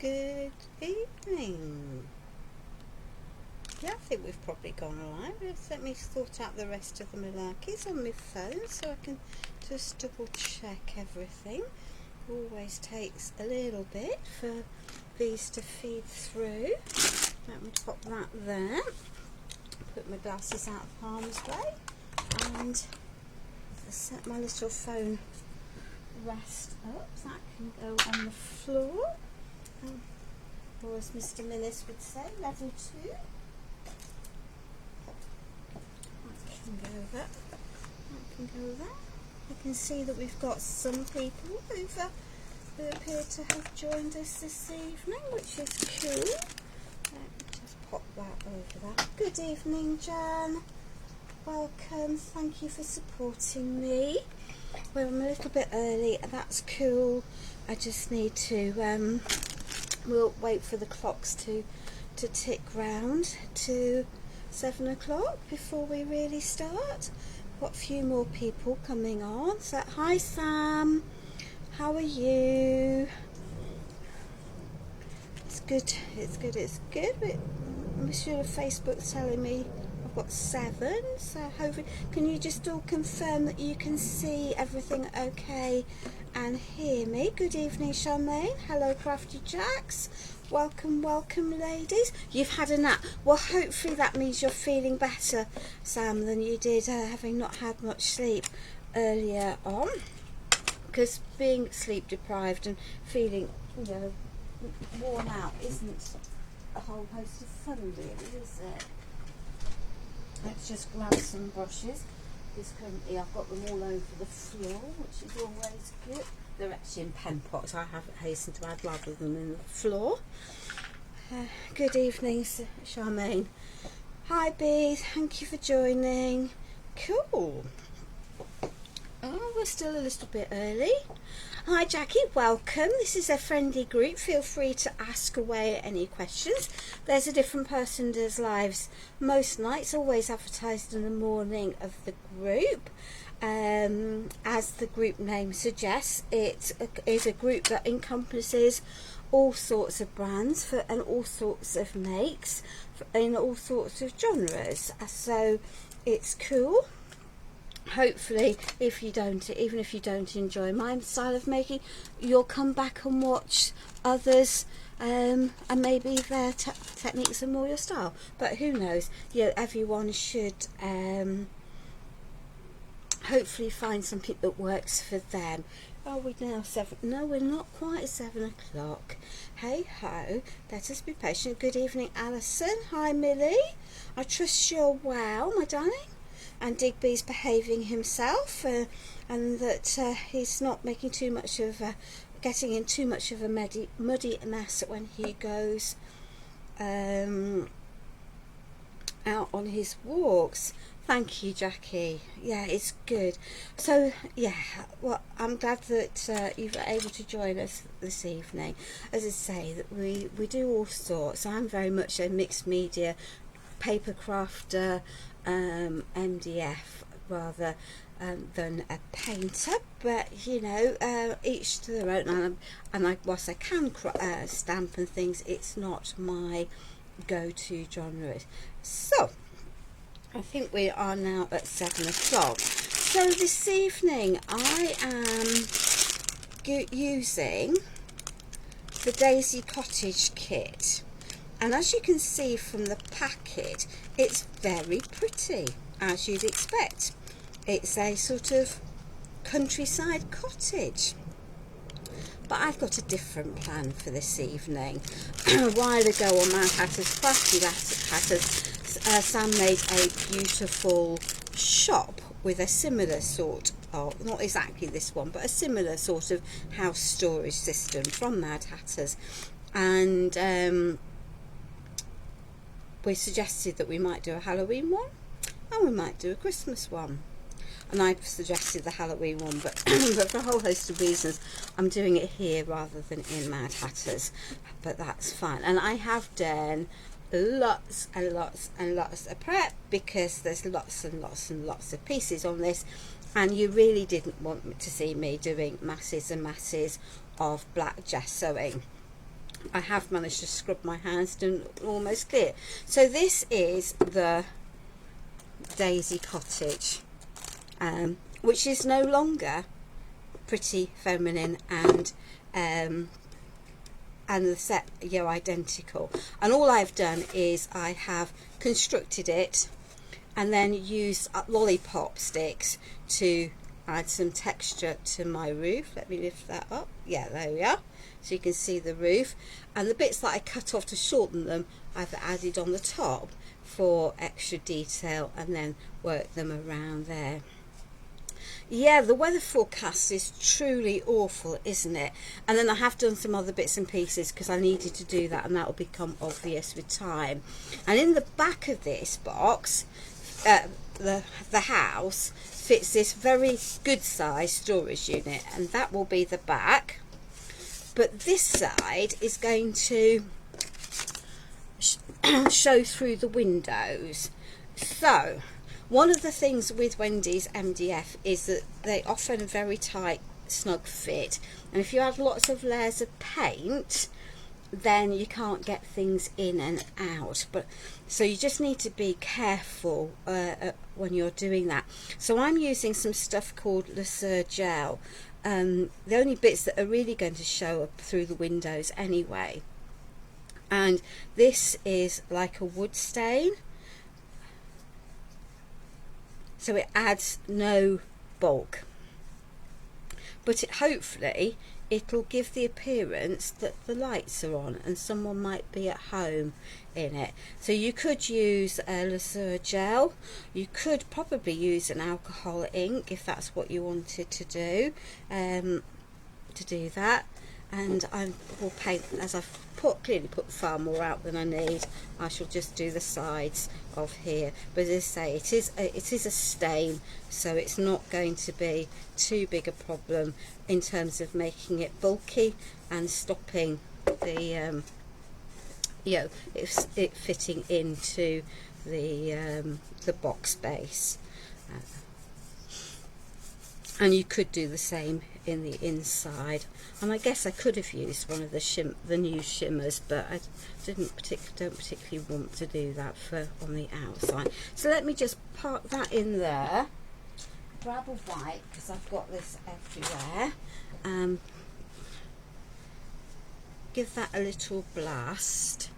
Good evening. Yeah, I think we've probably gone alright. Let me sort out the rest of the malarkeys on my phone so I can just double check everything. Always takes a little bit for these to feed through. Let me pop that there. Put my glasses out of harm's way and set my little phone rest up so that can go on the floor. Or as Mr. Minnis would say, level 2. That can go there. That can go there. You can see that we've got some people who appear to have joined us this evening, which is cool. Let me just pop that over that. Good evening, Jan. Welcome. Thank you for supporting me. Well, I'm a little bit early. That's cool. I just need to we'll wait for the clocks to tick round to 7 o'clock before we really start. Got a few more people coming on. So, hi Sam, how are you? It's good, it's good, it's good. I'm sure Facebook's telling me I've got 7, so hopefully, can you just all confirm that you can see everything okay and hear me? Good evening, Charmaine. Hello, Crafty Jacks. Welcome, welcome, ladies. You've had a nap. Well, hopefully that means you're feeling better, Sam, than you did having not had much sleep earlier on. Because being sleep deprived and feeling, you know, worn out isn't a whole host of fun, really, is it? Let's just grab some brushes. Because currently I've got them all over the floor, which is always good. They're actually in pen pots, I have hastened to add, rather than in the floor. Good evening, Charmaine. Hi Bee, thank you for joining. Cool. Oh, we're still a little bit early. Hi Jackie, welcome. This is a friendly group. Feel free to ask away any questions. There's a different person does lives most nights, always advertised in the morning of the group. As the group name suggests, it is a group that encompasses all sorts of brands and all sorts of makes in all sorts of genres. So it's cool. Hopefully, even if you don't enjoy my style of making, you'll come back and watch others, and maybe their techniques are more your style. But who knows? You know, everyone should hopefully find something that works for them. Are we now 7? No, we're not quite 7 o'clock. Hey ho, let us be patient. Good evening, Alison. Hi, Millie. I trust you're well, my darling. And Digby's behaving himself, and that he's not making too much of getting in too much of a muddy mess when he goes out on his walks. Thank you, Jackie. Yeah, it's good. So yeah, well, I'm glad that you were able to join us this evening. As I say, that we do all sorts. I'm very much a mixed media paper crafter, MDF rather than a painter, but you know, each to their own. And whilst I can stamp and things, it's not my go-to genre. So I think we are now at 7 o'clock. So this evening I am using the Daisy Cottage kit. And as you can see from the packet, it's very pretty, as you'd expect. It's a sort of countryside cottage. But I've got a different plan for this evening. A while ago on Madhatters Crafty Hatters, Sam made a beautiful shop with a similar sort of, not exactly this one, but a similar sort of house storage system from Madhatters. And we suggested that we might do a Halloween one and we might do a Christmas one, and I suggested the Halloween one, but but for a whole host of reasons I'm doing it here rather than in Madhatters, but that's fine. And I have done lots and lots and lots of prep because there's lots and lots and lots of pieces on this, and you really didn't want to see me doing masses and masses of black gessoing. I have managed to scrub my hands, done almost clear. So this is the Daisy Cottage, which is no longer pretty, feminine, and the set, you know, identical. And all I've done is I have constructed it and then used lollipop sticks to add some texture to my roof. Let me lift that up. Yeah, there we are. So you can see the roof, and the bits that I cut off to shorten them I've added on the top for extra detail, and then work them around there. Yeah, the weather forecast is truly awful, isn't it? And then I have done some other bits and pieces because I needed to do that, and that will become obvious with time. And in the back of this box, the house fits this very good size storage unit, and that will be the back. But this side is going to show through the windows. So one of the things with Wendy's MDF is that they offer a very tight, snug fit, and if you have lots of layers of paint, then you can't get things in and out. But so you just need to be careful when you're doing that. So I'm using some stuff called Laser gel. The only bits that are really going to show up through the windows anyway. And this is like a wood stain, so it adds no bulk, but hopefully it'll give the appearance that the lights are on and someone might be at home in it. So you could use a Laser gel, you could probably use an alcohol ink if that's what you wanted to do that. And I will paint, as I've clearly put far more out than I need. I shall just do the sides of here. But as I say, it is a stain, so it's not going to be too big a problem in terms of making it bulky and stopping the it fitting into the box base. And you could do the same in the inside. And I guess I could have used one of the new shimmers, but I don't particularly want to do that on the outside. So let me just park that in there. Grab a white, because I've got this everywhere. Give that a little blast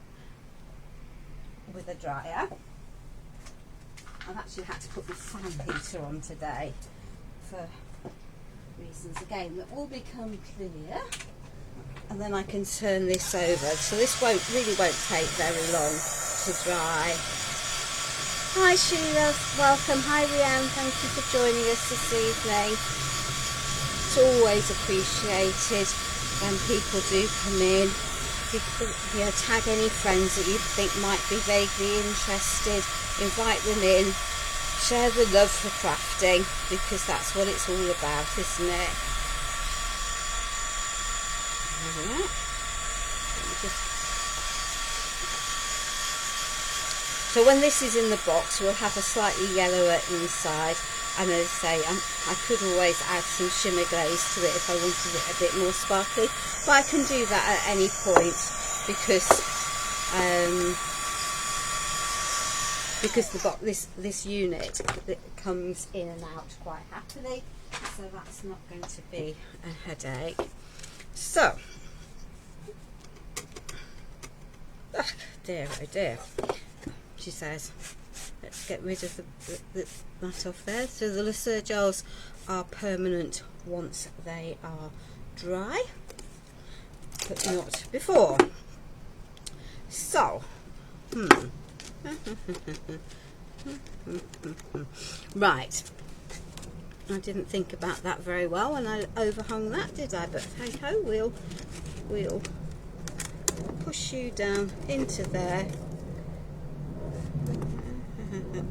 with a dryer. I've actually had to put the fan heater on today for reasons again that will become clear, and then I can turn this over. So this really won't take very long to dry. Hi Sheila, welcome. Hi Rianne, thank you for joining us this evening. It's always appreciated when people do come in. Tag any friends that you think might be vaguely interested, invite them in. Share the love for crafting, because that's what it's all about, isn't it? So when this is in the box, we'll have a slightly yellower inside, and as I say, I could always add some shimmer glaze to it if I wanted it a bit more sparkly, but I can do that at any point because this unit that comes in and out quite happily, so that's not going to be a headache. So, dear oh dear, she says, let's get rid of that off there. So the Laser gels are permanent once they are dry, but not before. So, right, I didn't think about that very well and I overhung that, did I? But hey ho, we'll push you down into there,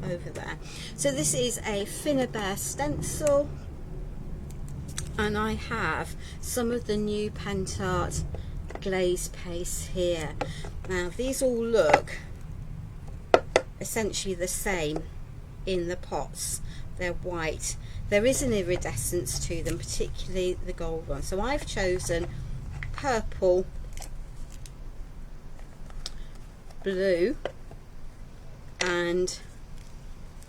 over there. So this is a Finnabair stencil, and I have some of the new Pentart glaze paste here. Now these all look essentially the same in the pots. They're white. There is an iridescence to them, particularly the gold one. So I've chosen purple blue and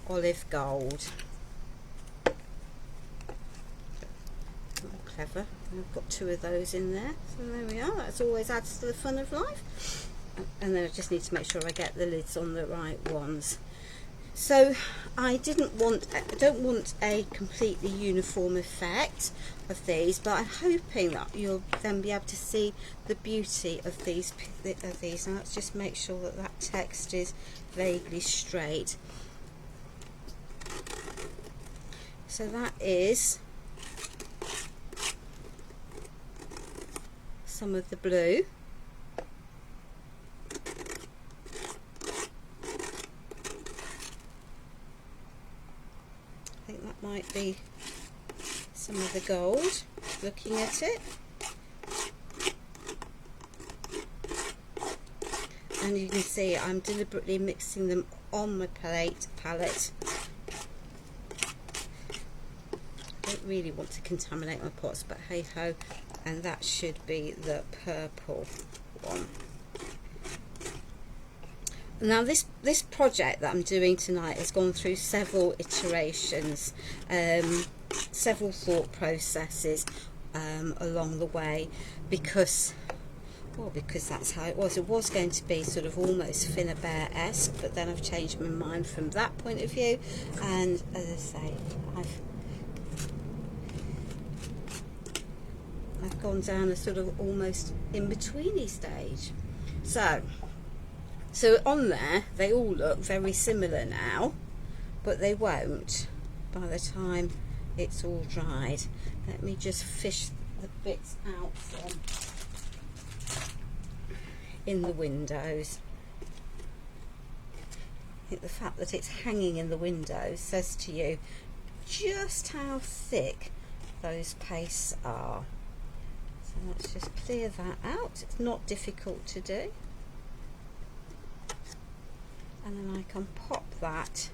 olive gold. Clever. I've got 2 of those in there, so there we are. That always adds to the fun of life. And then I just need to make sure I get the lids on the right ones. So I don't want a completely uniform effect of these, but I'm hoping that you'll then be able to see the beauty of these. Now let's just make sure that that text is vaguely straight. So that is some of the blue. I think that might be some of the gold, looking at it. And you can see I'm deliberately mixing them on my palette. I don't really want to contaminate my pots, but hey ho. And that should be the purple one. Now this project that I'm doing tonight has gone through several iterations, several thought processes along the way, because that's how it was. It was going to be sort of almost Finnabair-esque, but then I've changed my mind from that point of view, and as I say, I've gone down a sort of almost in-betweeny stage. So on there, they all look very similar now, but they won't by the time it's all dried. Let me just fish the bits out from in the windows. I think the fact that it's hanging in the windows says to you just how thick those pastes are. So let's just clear that out. It's not difficult to do. And then I can pop that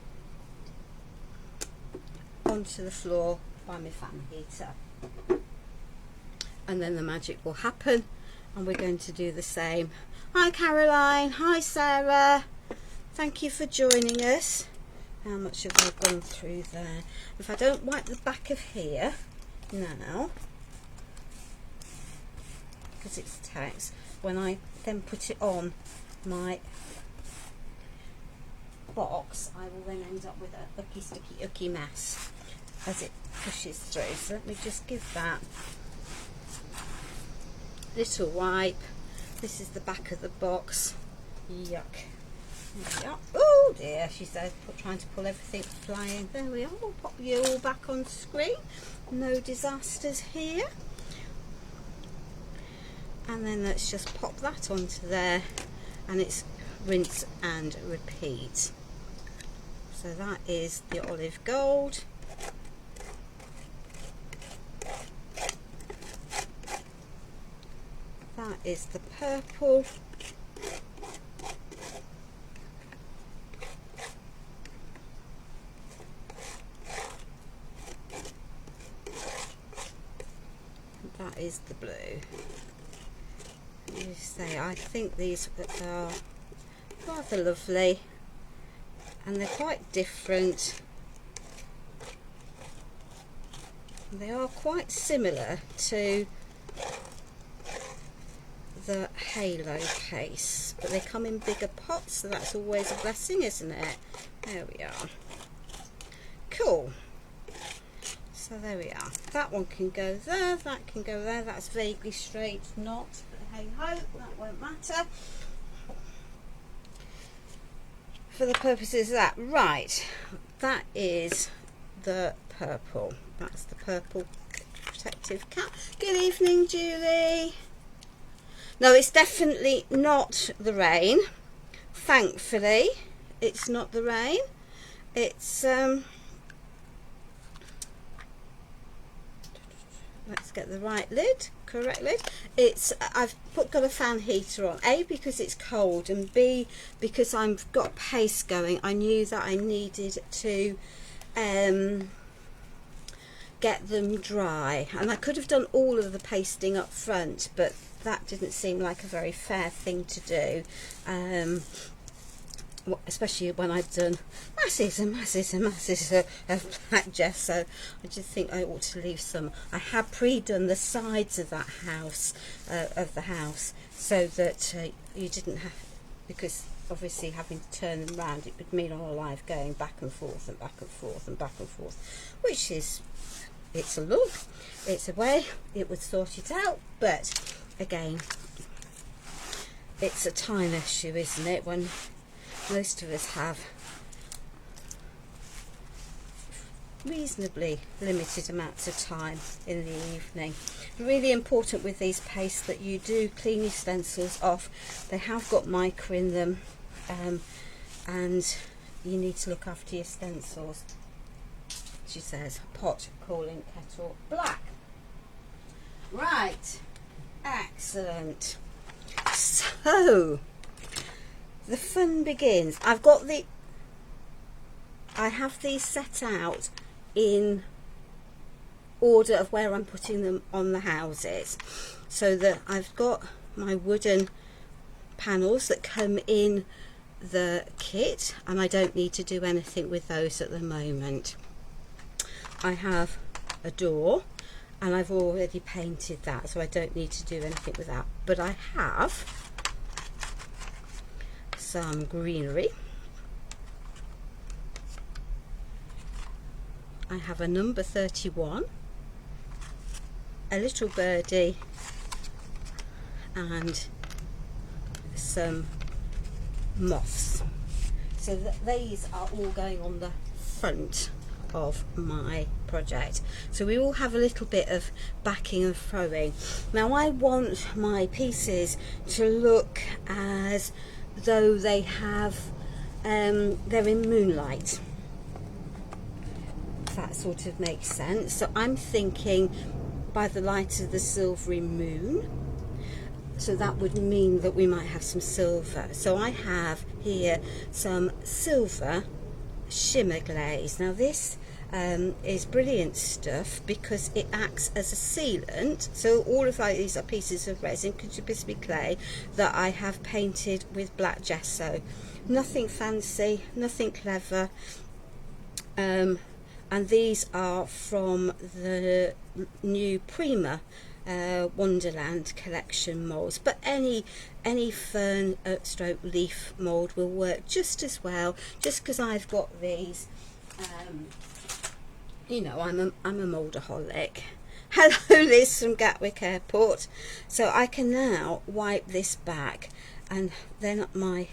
onto the floor by my fan heater. And then the magic will happen, and we're going to do the same. Hi Caroline, hi Sarah. Thank you for joining us. How much have I gone through there? If I don't wipe the back of here now, because it's text, when I then put it on my box, I will then end up with a icky, sticky, icky mess as it pushes through. So let me just give that little wipe. This is the back of the box. Yuck. Yuck. Oh dear, she said, trying to pull everything flying. There we are. We'll pop you all back on screen. No disasters here. And then let's just pop that onto there, and it's rinse and repeat. So that is the olive gold. That is the purple. That is the blue. You say, I think these are rather lovely, and they're quite different. They are quite similar to the halo case, but they come in bigger pots, so that's always a blessing, isn't it? There we are. Cool. So there we are. That one can go there, that can go there. That's vaguely straight, not, but hey ho, that won't matter for the purposes of that. Right, that is the purple. That's the purple protective cap. Good evening, Julie. No, it's definitely not the rain. Thankfully, it's not the rain. It's let's get the right lid, correct lid. It's got a fan heater on. A, because it's cold, and B, because I've got paste going. I knew that I needed to get them dry, and I could have done all of the pasting up front, but that didn't seem like a very fair thing to do, especially when I'd done masses and masses and masses of black gesso. I just think I ought to leave some. I had pre-done the sides of that house, so that you didn't have, because obviously having to turn them round, it would mean all life going back and forth and back and forth and back and forth, which is, it's a look, it's a way, it would sort it out. But again, it's a time issue, isn't it, when most of us have reasonably limited amounts of time in the evening. Really important with these pastes that you do clean your stencils off. They have got mica in them, and you need to look after your stencils. She says, pot calling kettle black. Right, excellent. So the fun begins. I have these set out in order of where I'm putting them on the houses, so that I've got my wooden panels that come in the kit, and I don't need to do anything with those at the moment. I have a door, and I've already painted that, so I don't need to do anything with that. But I have some greenery. I have a number 31, a little birdie, and some moths. So these are all going on the front of my project. So we all have a little bit of backing and throwing. Now I want my pieces to look as though they have they're in moonlight. That sort of makes sense. So I'm thinking by the light of the silvery moon, so that would mean that we might have some silver. So I have here some silver shimmer glaze. Now this is brilliant stuff because it acts as a sealant. So all of these are pieces of resin, contributory clay, that I have painted with black gesso. Nothing fancy, nothing clever. And these are from the new Prima Wonderland collection moulds, but any fern stroke leaf mould will work just as well. Just because I've got these, you know, I'm a moldaholic. Hello Liz from Gatwick Airport. So I can now wipe this back, and then my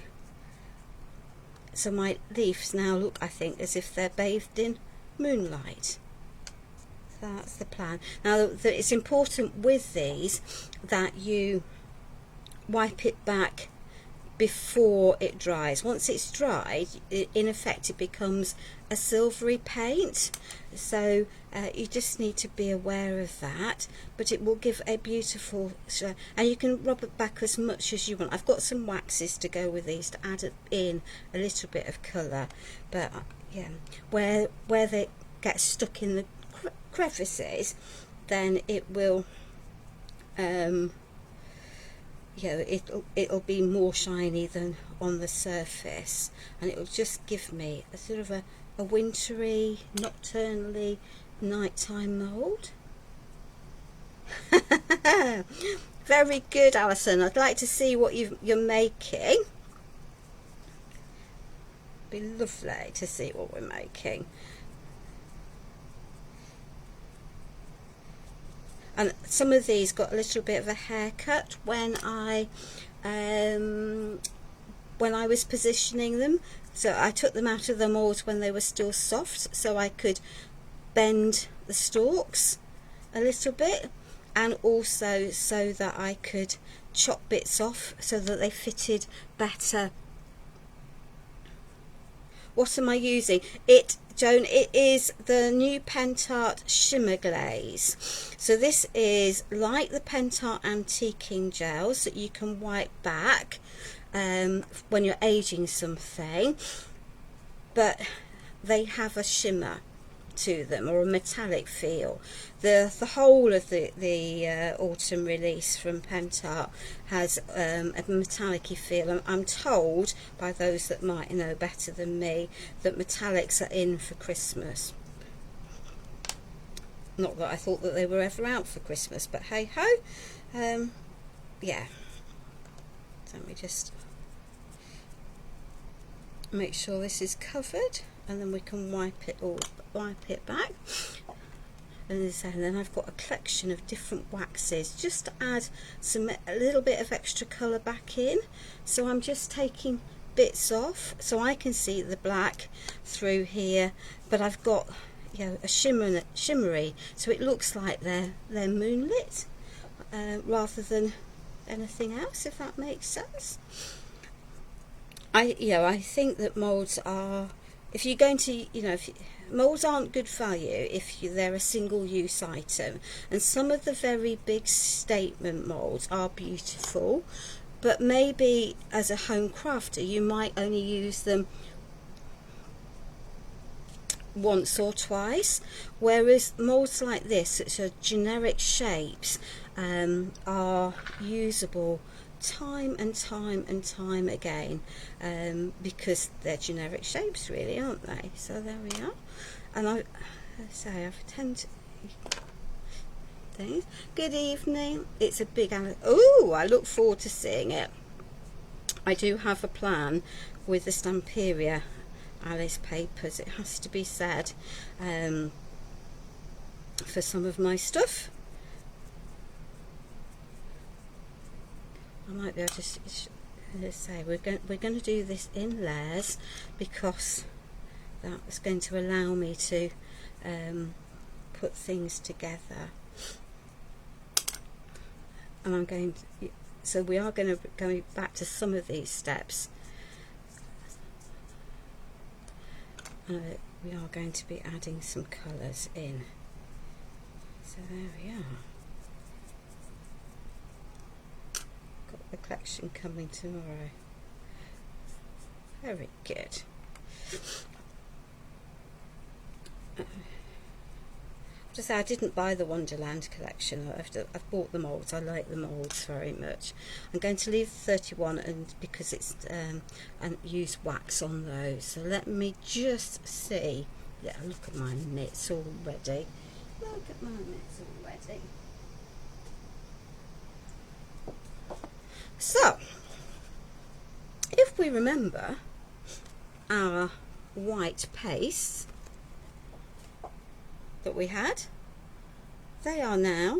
leaves now look, I think, as if they're bathed in moonlight. That's the plan. Now it's important with these that you wipe it back before it dries. Once it's dried, in effect it becomes a silvery paint, so you just need to be aware of that, but it will give a beautiful and you can rub it back as much as you want. I've got some waxes to go with these to add in a little bit of colour, but yeah, where they get stuck in the crevices, then it will it'll be more shiny than on the surface, and it will just give me a sort of a wintry, nocturnally nighttime mould. Very good, Alison. I'd like to see what you're making. Be lovely to see what we're making. And some of these got a little bit of a haircut when I was positioning them. So I took them out of the mould when they were still soft, so I could bend the stalks a little bit, and also so that I could chop bits off so that they fitted better. What am I using? Joan, it is the new Pentart shimmer glaze. So this is like the Pentart antiquing gels that you can wipe back when you're aging something, but they have a shimmer. to them, or a metallic feel. The whole of the autumn release from Pentart has a metallic-y feel. I'm told by those that might know better than me that metallics are in for Christmas. Not that I thought that they were ever out for Christmas, but hey ho. Yeah. Let me just make sure this is covered, and then we can wipe it back. And then I've got a collection of different waxes just to add a little bit of extra colour back in. So I'm just taking bits off so I can see the black through here, but I've got, you know, a shimmery, so it looks like they're moonlit rather than anything else, if that makes sense. I think that moulds are, if you're going to, moulds aren't good value if they're a single use item, and some of the very big statement moulds are beautiful, but maybe as a home crafter you might only use them once or twice, whereas moulds like this, which are generic shapes, are usable time and time again, because they're generic shapes, really, aren't they? So there we are. And I've tend things. Good evening. It's a big oh, I look forward to seeing it. I do have a plan with the Stamperia Alice papers, it has to be said, for some of my stuff. I might be able to say we're going to do this in layers, because that's going to allow me to put things together. And I'm going to, so we are going to go back to some of these steps. We are going to be adding some colours in. So there we are. Got the collection coming tomorrow. Very good. Just say I didn't buy the Wonderland collection. I've bought the moulds. I like the moulds very much. I'm going to leave the 31 and because it's and use wax on those. So let me just see. Yeah, look at my knits already. Look at my knits already. So, if we remember our white pastes that we had, they are now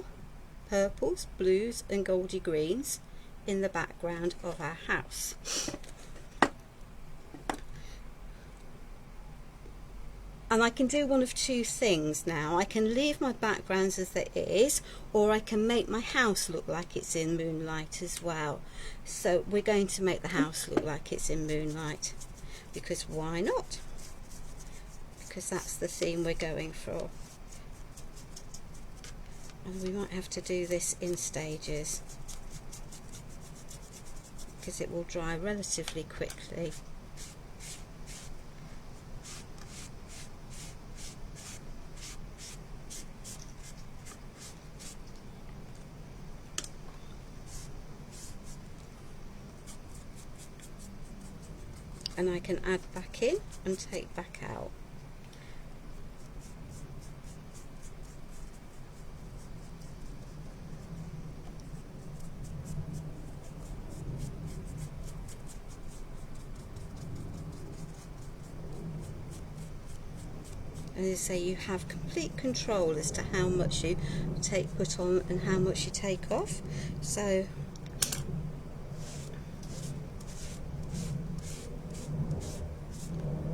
purples, blues and goldy greens in the background of our house. And I can do one of two things now. I can leave my backgrounds as it is, or I can make my house look like it's in moonlight as well. So we're going to make the house look like it's in moonlight, because why not? Because that's the theme we're going for. And we might have to do this in stages, because it will dry relatively quickly. And I can add back in and take back out. And as I say, you have complete control as to how much you put on and how much you take off. So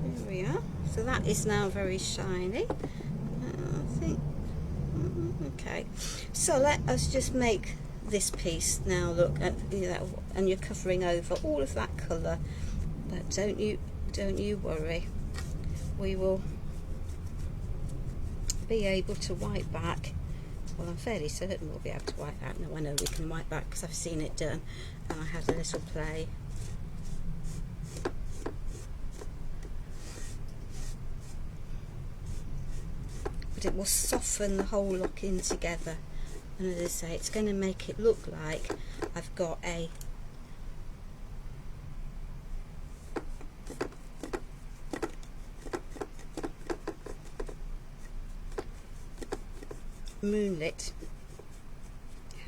there we are. So that is now very shiny. I think okay. So let us just make this piece now look at, and you're covering over all of that colour. But don't you worry. We will be able to wipe back. Well, I'm fairly certain we'll be able to wipe back. No, I know we can wipe back because I've seen it done and I had a little play. but it will soften the whole look in together. And as I say, it's going to make it look like I've got a moonlit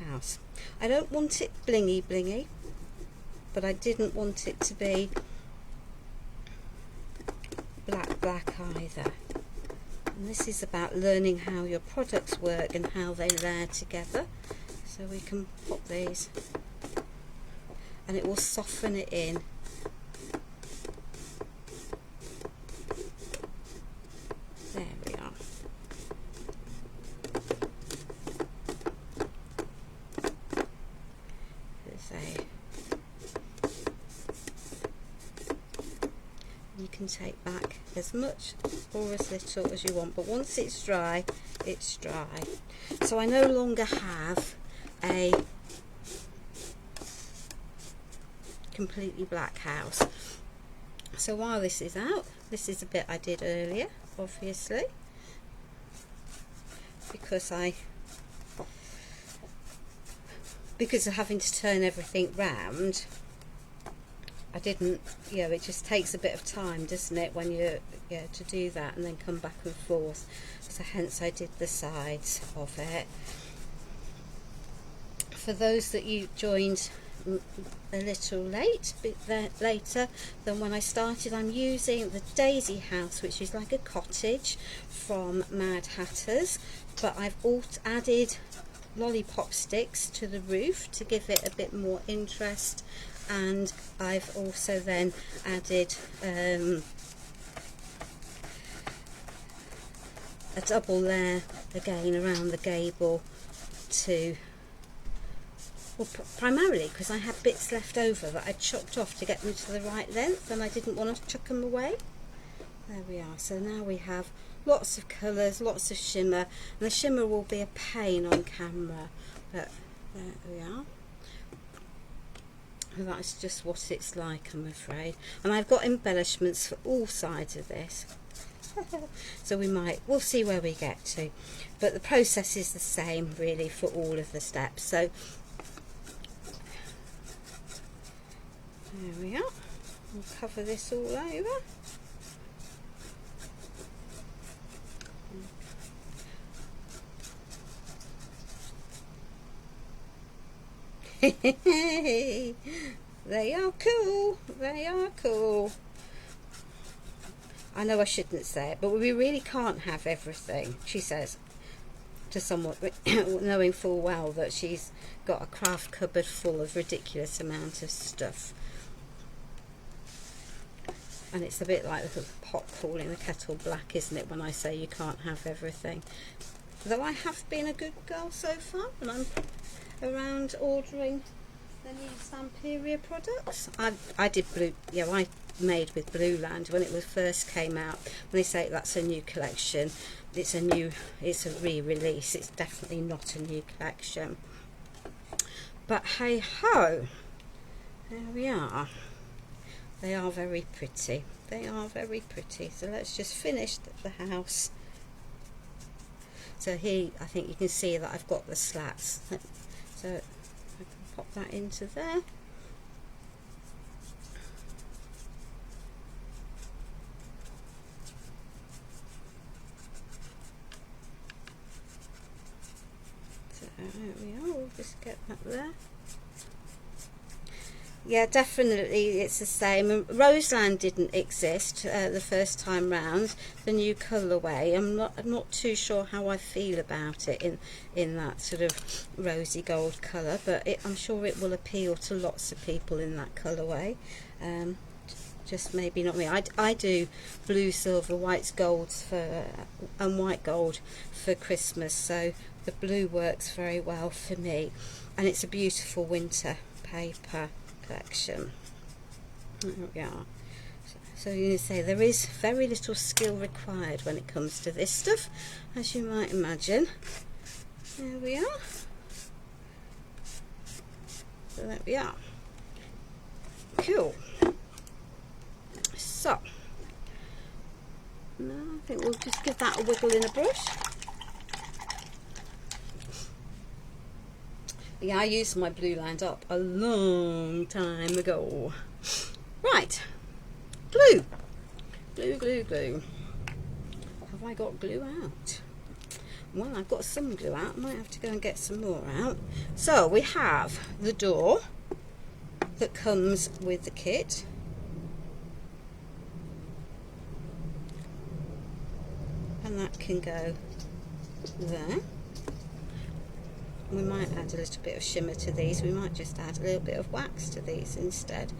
house. I don't want it blingy blingy, but I didn't want it to be black either. And this is about learning how your products work and how they layer together. So we can pop these and it will soften it in. There we are. You can take back as much or as little as you want, but once it's dry, it's dry. So I no longer have a completely black house. So while this is out, this is a bit I did earlier, obviously, because of having to turn everything round. I didn't, it just takes a bit of time, doesn't it, when you to do that and then come back and forth. So hence I did the sides of it. For those that you joined a little later than when I started, I'm using the Daisy House, which is like a cottage from Madhatters, but I've also added lollipop sticks to the roof to give it a bit more interest. And I've also then added a double layer again around the gable to, well, primarily because I had bits left over that I chopped off to get them to the right length and I didn't want to chuck them away. There we are. So now we have lots of colours, lots of shimmer, and the shimmer will be a pain on camera, but there we are. That's just what it's like, I'm afraid. And I've got embellishments for all sides of this. So we'll see where we get to. But the process is the same really for all of the steps. So there we are. We'll cover this all over. They are cool. They are cool. I know I shouldn't say it, but we really can't have everything, she says to someone, knowing full well that she's got a craft cupboard full of ridiculous amount of stuff. And it's a bit like the pot calling the kettle black, isn't it, when I say you can't have everything. Though I have been a good girl so far, and I'm around ordering the new Samperia products. I did blue, I made with Blue Land when it was first came out. When they say that's a new collection, it's a re-release. It's definitely not a new collection. But hey ho, there we are. They are very pretty. They are very pretty. So let's just finish the house. So here, I think you can see that I've got the slats. So I can pop that into there. So there we are, we'll just get that there. Yeah, definitely it's the same. Roseland didn't exist the first time round, the new colourway. I'm not too sure how I feel about it in that sort of rosy gold colour, but I'm sure it will appeal to lots of people in that colourway. Just maybe not me. I do blue, silver, whites, golds and white gold for Christmas, so the blue works very well for me, and it's a beautiful winter paper collection. There we are. So you can say there is very little skill required when it comes to this stuff, as you might imagine. There we are. So there we are. Cool. So now I think we'll just give that a wiggle in a brush. Yeah, I used my blue lined up a long time ago. Right, glue. Glue, glue, glue. Have I got glue out? Well, I've got some glue out. I might have to go and get some more out. So we have the door that comes with the kit. And that can go there. We might add a little bit of shimmer to these. We might just add a little bit of wax to these instead.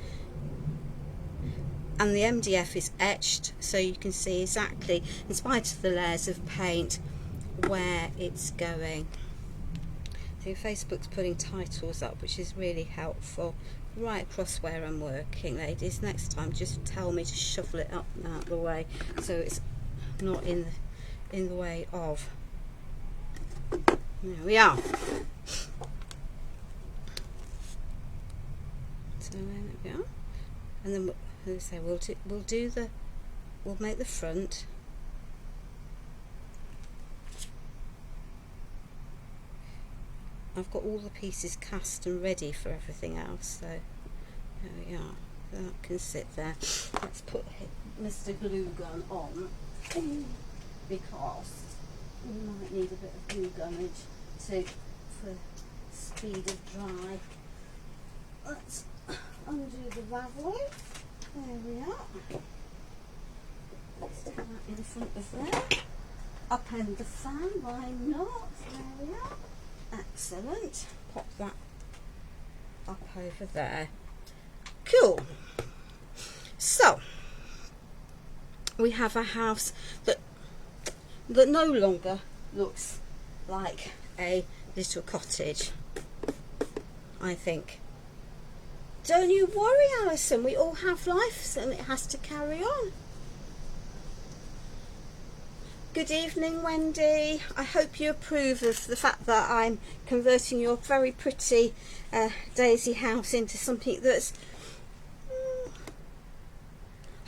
And the MDF is etched, so you can see exactly, in spite of the layers of paint, where it's going. So Facebook's putting titles up, which is really helpful right across where I'm working. Ladies, next time just tell me to shovel it up and out of the way so it's not in the way of. There we are. So there we are. And then as I say, we'll make the front. I've got all the pieces cast and ready for everything else, so there we are. That can sit there. Let's put Mr. Glue Gun on because we might need a bit of glue gunnage for speed of dry. Let's undo the ravelling. There we are. Let's stick that in front of there. Upend the fan, why not? There we are. Excellent. Pop that up over there. Cool. So we have a house that no longer looks like a little cottage, I think. Don't you worry, Alison, we all have lives and it has to carry on. Good evening, Wendy. I hope you approve of the fact that I'm converting your very pretty daisy house into something that's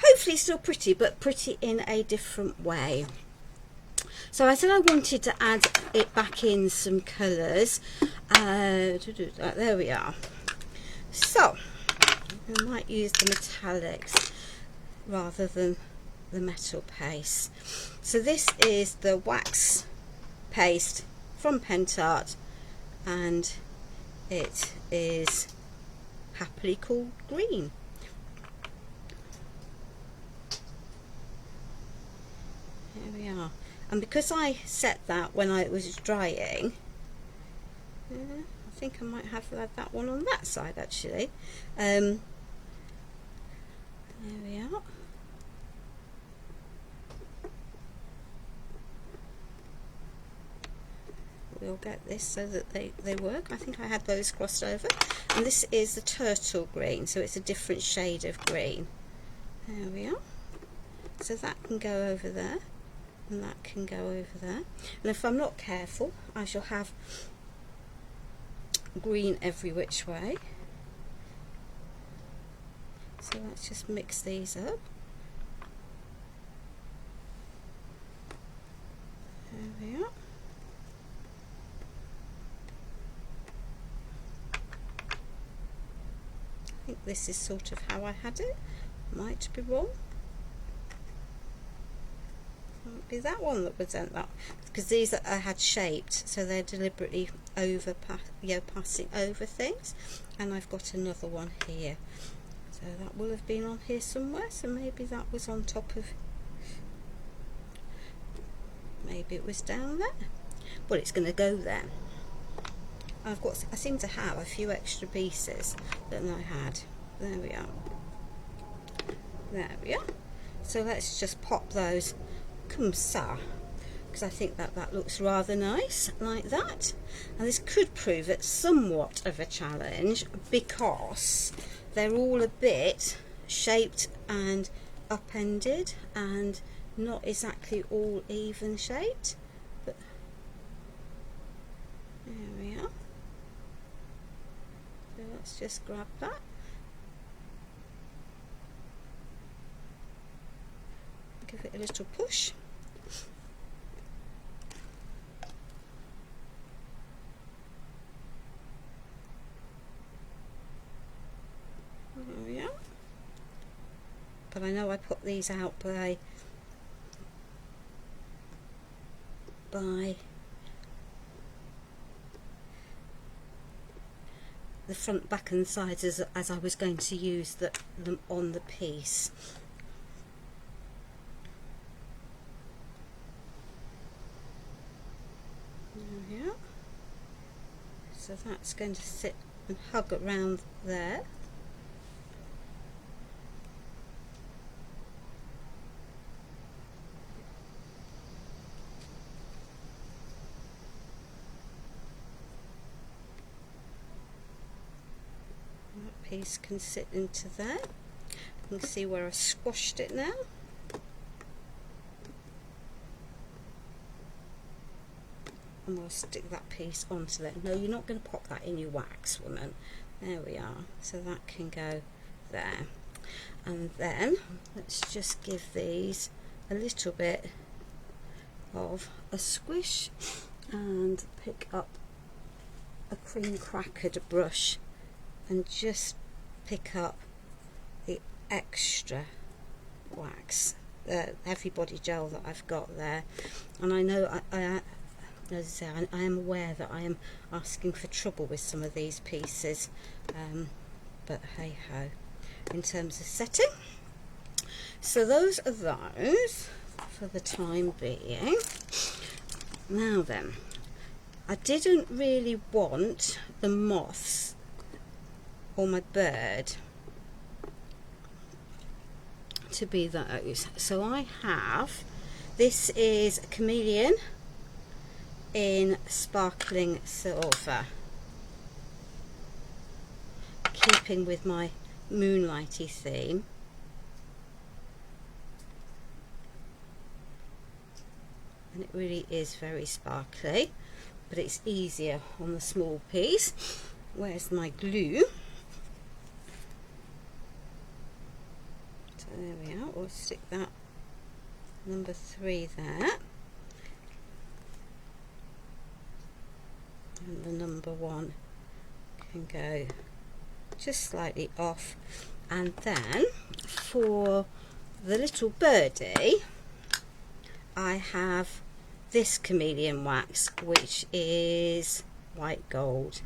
hopefully still pretty, but pretty in a different way. So I said I wanted to add it back in some colours. There we are. So I might use the metallics rather than the metal paste. So this is the wax paste from Pentart, and it is happily called green. There we are. And because I set that when it was drying, I think I might have that one on that side actually. There we are. We'll get this so that they work. I think I had those crossed over. And this is the turtle green, so it's a different shade of green. There we are. So that can go over there, and that can go over there. And if I'm not careful, I shall have green every which way. So let's just mix these up. There we are. I think this is sort of how I had it. Might be wrong. Might be that one that was sent that, because these I had shaped, so they're deliberately passing over things. And I've got another one here, so that will have been on here somewhere. So maybe that was on top of. Maybe it was down there. Well, it's going to go there. I seem to have a few extra pieces than I had. There we are. There we are. So let's just pop those comme ça, because I think that looks rather nice like that. And this could prove it somewhat of a challenge because they're all a bit shaped and upended and not exactly all even shaped. But there we are. So let's just grab that. Give it a little push. I know I put these out by the front, back and sides as I was going to use them on the piece. There we are. So that's going to sit and hug around there. That piece can sit into there. You can see where I squashed it now. And we'll stick that piece onto there. No, you're not going to pop that in your wax, woman. There we are. So that can go there. And then let's just give these a little bit of a squish and pick up a cream crackered brush and just pick up the extra wax, the heavy body gel that I've got there. And I know as I say, I am aware that I am asking for trouble with some of these pieces, but hey ho, in terms of setting. So those are those for the time being. Now then, I didn't really want the moths or my bird to be those, so I have, this is a chameleon in sparkling silver, keeping with my moonlighty theme. And it really is very sparkly, but it's easier on the small piece. Where's my glue? So there we are. We'll stick that number 3 there. And the number 1 can go just slightly off. And then for the little birdie, I have this chameleon wax, which is white gold.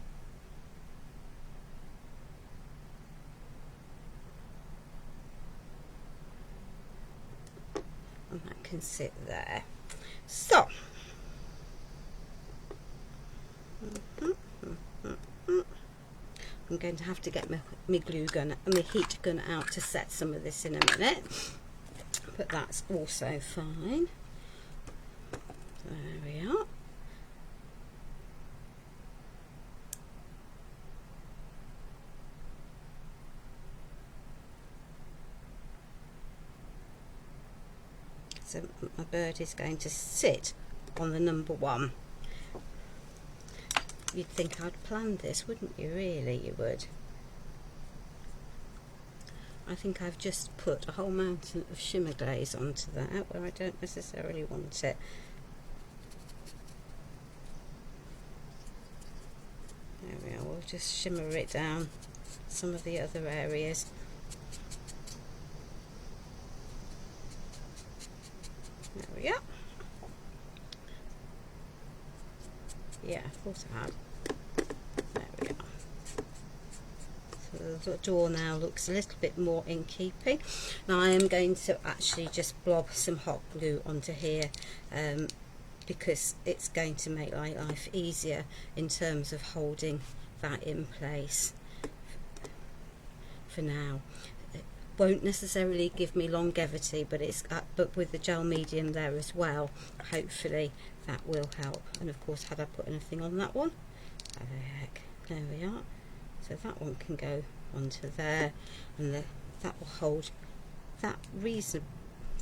And that can sit there. So I'm going to have to get my glue gun and my heat gun out to set some of this in a minute, but that's also fine. There we are. So my bird is going to sit on the number 1. You'd think I'd planned this, wouldn't you? Really, you would. I think I've just put a whole mountain of shimmer glaze onto that where I don't necessarily want it. There we are. We'll just shimmer it down some of the other areas. There we are. Yeah, of course I have. There we are. So the door now looks a little bit more in keeping. Now I am going to actually just blob some hot glue onto here, because it's going to make my life easier in terms of holding that in place for now. It won't necessarily give me longevity, but it's but with the gel medium there as well, hopefully that will help. And of course, had I put anything on that one? Oh heck, there we are. So that one can go onto there, and that will hold that reason.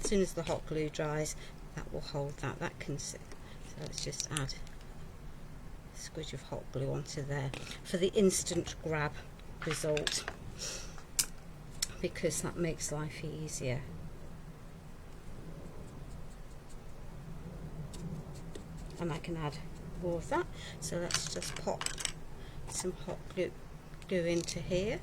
As soon as the hot glue dries, that will hold that. That can sit. So let's just add a squidge of hot glue onto there for the instant grab result, because that makes life easier. And I can add more of that. So let's just pop some hot glue into here.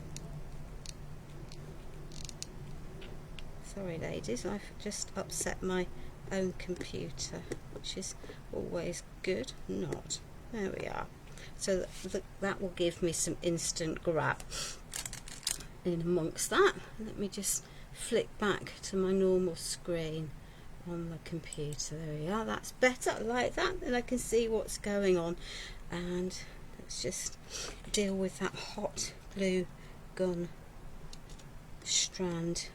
Sorry ladies, I've just upset my own computer, which is always good. Not. There we are. So that will give me some instant grab in amongst that. Let me just flick back to my normal screen on the computer. There we are. That's better. I like that. Then I can see what's going on. And let's just deal with that hot glue gun strand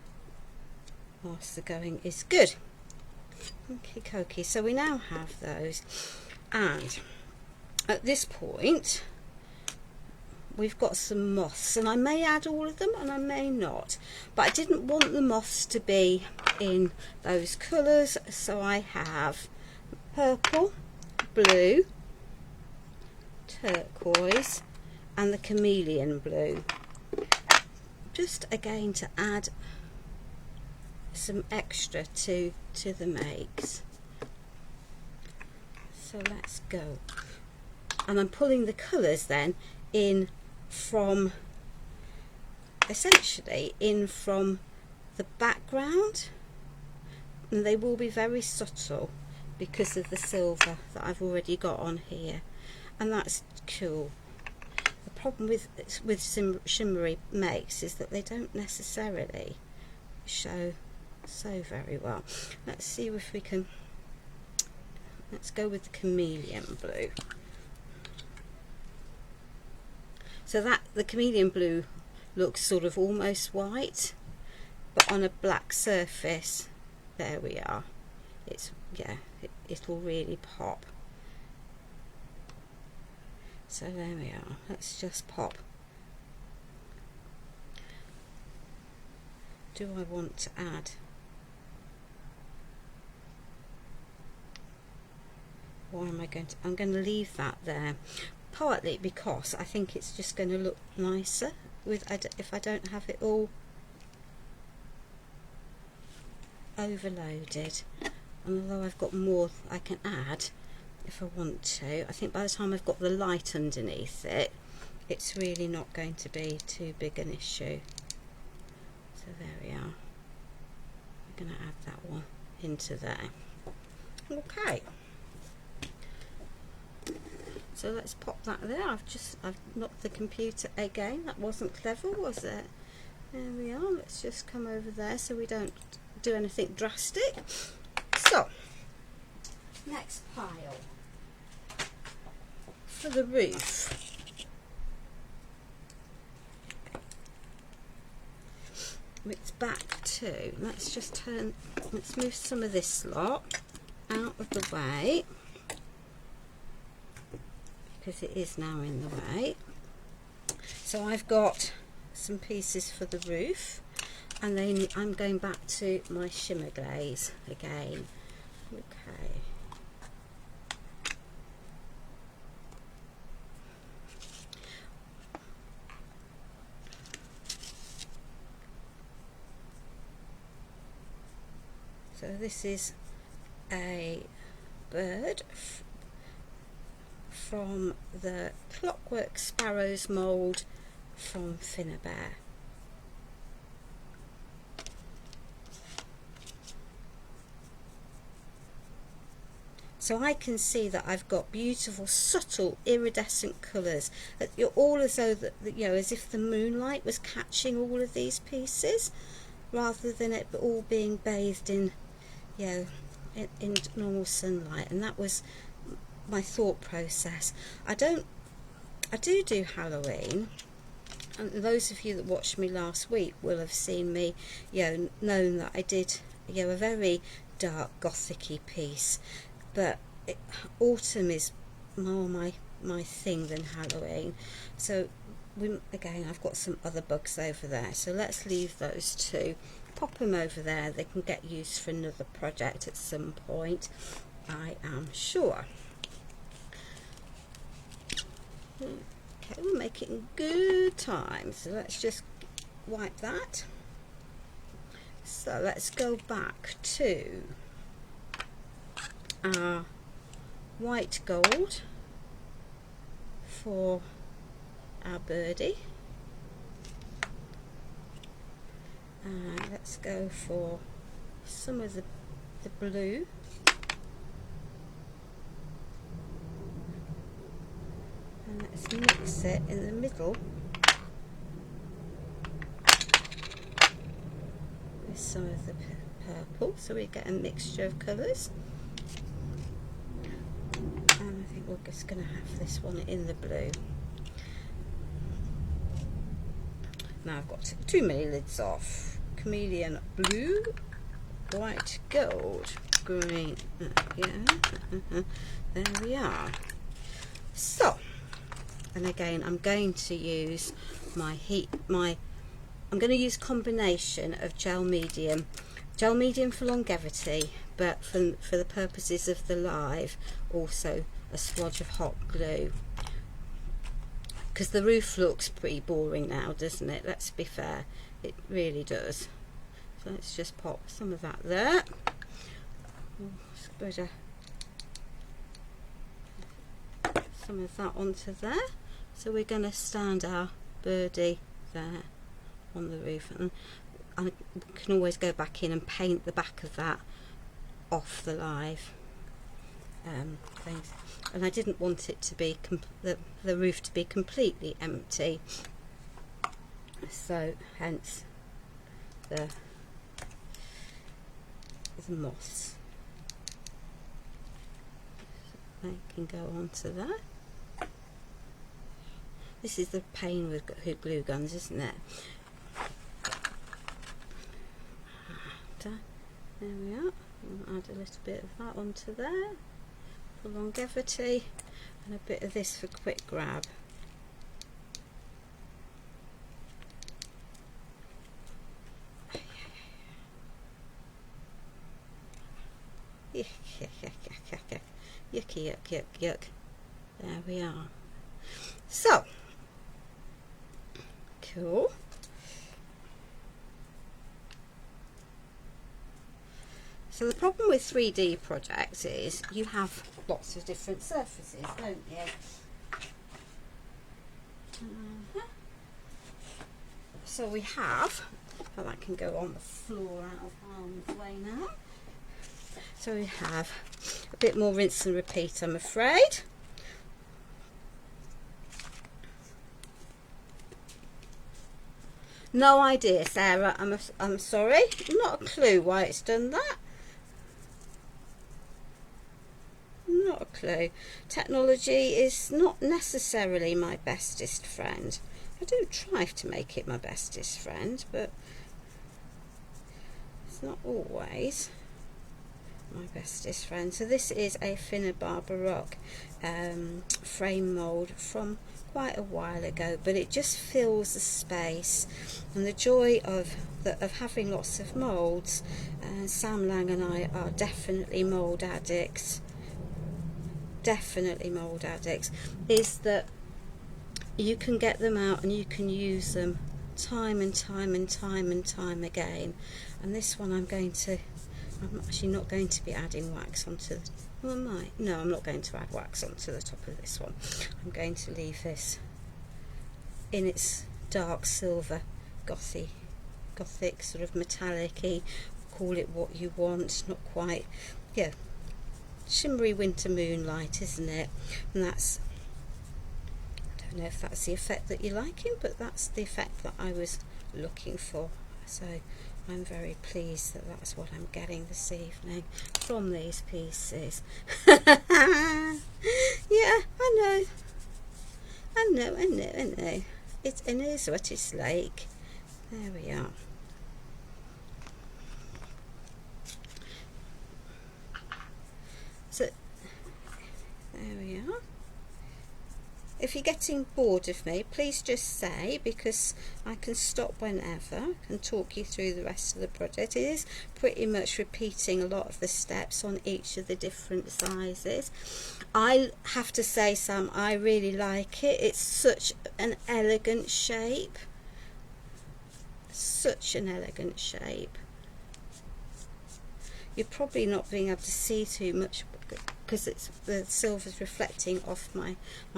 whilst the going is good. Okay, cokey. So we now have those, and at this point we've got some moths, and I may add all of them and I may not, but I didn't want the moths to be in those colours, so I have purple, blue, turquoise and the chameleon blue, just again to add some extra to the makes. So let's go, and I'm pulling the colours then in from, essentially in from the background, and they will be very subtle because of the silver that I've already got on here, and that's cool. The problem with some shimmery makes is that they don't necessarily show so very well. Let's see if we can, let's go with the chameleon blue. So that the chameleon blue looks sort of almost white, but on a black surface. There we are. It's, yeah, it'll really pop. So there we are. Let's just pop. Do I want to add? Why am I going to? I'm going to leave that there. Partly because I think it's just going to look nicer with if I don't have it all overloaded. And although I've got more I can add if I want to, I think by the time I've got the light underneath it, it's really not going to be too big an issue. So there we are. I'm going to add that one into there. Okay. So let's pop that there. I've knocked the computer again. That wasn't clever, was it? There we are. Let's just come over there so we don't do anything drastic. So, next pile for the roof. It's back to, let's move some of this lot out of the way, because it is now in the way. So I've got some pieces for the roof, and then I'm going back to my shimmer glaze again. Okay. So this is a bird from the Clockwork Sparrows mould from Finnabair. So I can see that I've got beautiful, subtle, iridescent colours. All as though that, you know, as if the moonlight was catching all of these pieces, rather than it all being bathed in, you know, in normal sunlight. And that was my thought process. I do Halloween, and those of you that watched me last week will have seen me, you know, known that I did, you know, a very dark gothic-y piece. But autumn is more my thing than Halloween. So again, I've got some other bugs over there, so let's leave those two, pop them over there. They can get used for another project at some point, I am sure. Okay, we're making good time, so let's just wipe that. So let's go back to our white gold for our birdie, and let's go for some of the blue. And let's mix it in the middle with some of the purple, so we get a mixture of colours. And I think we're just going to have this one in the blue. Now I've got to take 2 mini lids off. Chameleon blue, white gold, green. Yeah, there we are. So, and again, I'm going to use I'm going to use combination of gel medium for longevity, but for the purposes of the live, also a swatch of hot glue. Because the roof looks pretty boring now, doesn't it? Let's be fair, it really does. So let's just pop some of that there. Spread some of that onto there. So we're going to stand our birdie there on the roof, and I can always go back in and paint the back of that off the live things. And I didn't want it to be the roof to be completely empty, so hence the moss. They can go onto that. This is the pain with glue guns, isn't it? There we are. I'll add a little bit of that onto there for longevity, and a bit of this for quick grab. Yucky, yuck, yuck, yuck. There we are. So, cool. So the problem with 3D projects is you have lots of different surfaces, don't you? So we have, well, that can go on the floor out of harm's way now. So we have a bit more rinse and repeat, I'm afraid. No idea, Sarah. I'm sorry. Not a clue why it's done that. Not a clue. Technology is not necessarily my bestest friend. I do try to make it my bestest friend, but it's not always my bestest friend. So this is a Finnabar Baroque frame mould from quite a while ago, but it just fills the space, and the joy of having lots of moulds. Sam Lang and I are definitely mould addicts. Definitely mould addicts. Is that you can get them out and you can use them time and time and time and time again. And this one I'm actually not going to be adding wax onto the, well, I might. No, I'm not going to add wax onto the top of this one. I'm going to leave this in its dark silver, gothic sort of metallic-y, call it what you want, not quite, yeah, shimmery winter moonlight, isn't it? And that's, I don't know if that's the effect that you're liking, but that's the effect that I was looking for. So I'm very pleased that that's what I'm getting this evening from these pieces. Yeah, I know. It is what it's like. There we are. So there we are. If you're getting bored of me, please just say, because I can stop whenever. I can talk you through the rest of the project. It is pretty much repeating a lot of the steps on each of the different sizes. I have to say, Sam, I really like it. It's such an elegant shape. Such an elegant shape. You're probably not being able to see too much because the silver's reflecting off my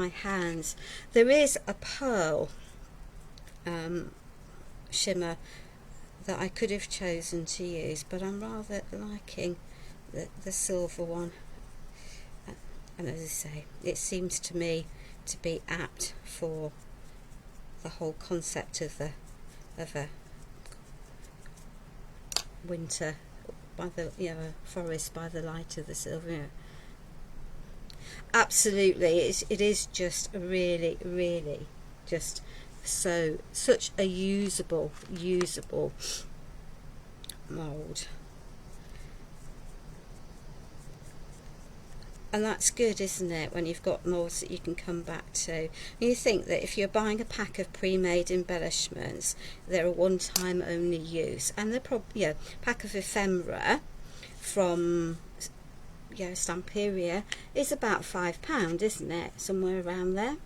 hands. There is a pearl shimmer that I could have chosen to use, but I'm rather liking the silver one. And as I say, it seems to me to be apt for the whole concept of a winter by the forest by the light of the silver. Absolutely, it is just really just such a usable mould. And that's good, isn't it, when you've got moulds that you can come back to. And you think that if you're buying a pack of pre-made embellishments, they're a one-time only use, and they're probably pack of ephemera from Stamperia is about £5, isn't it? Somewhere around there.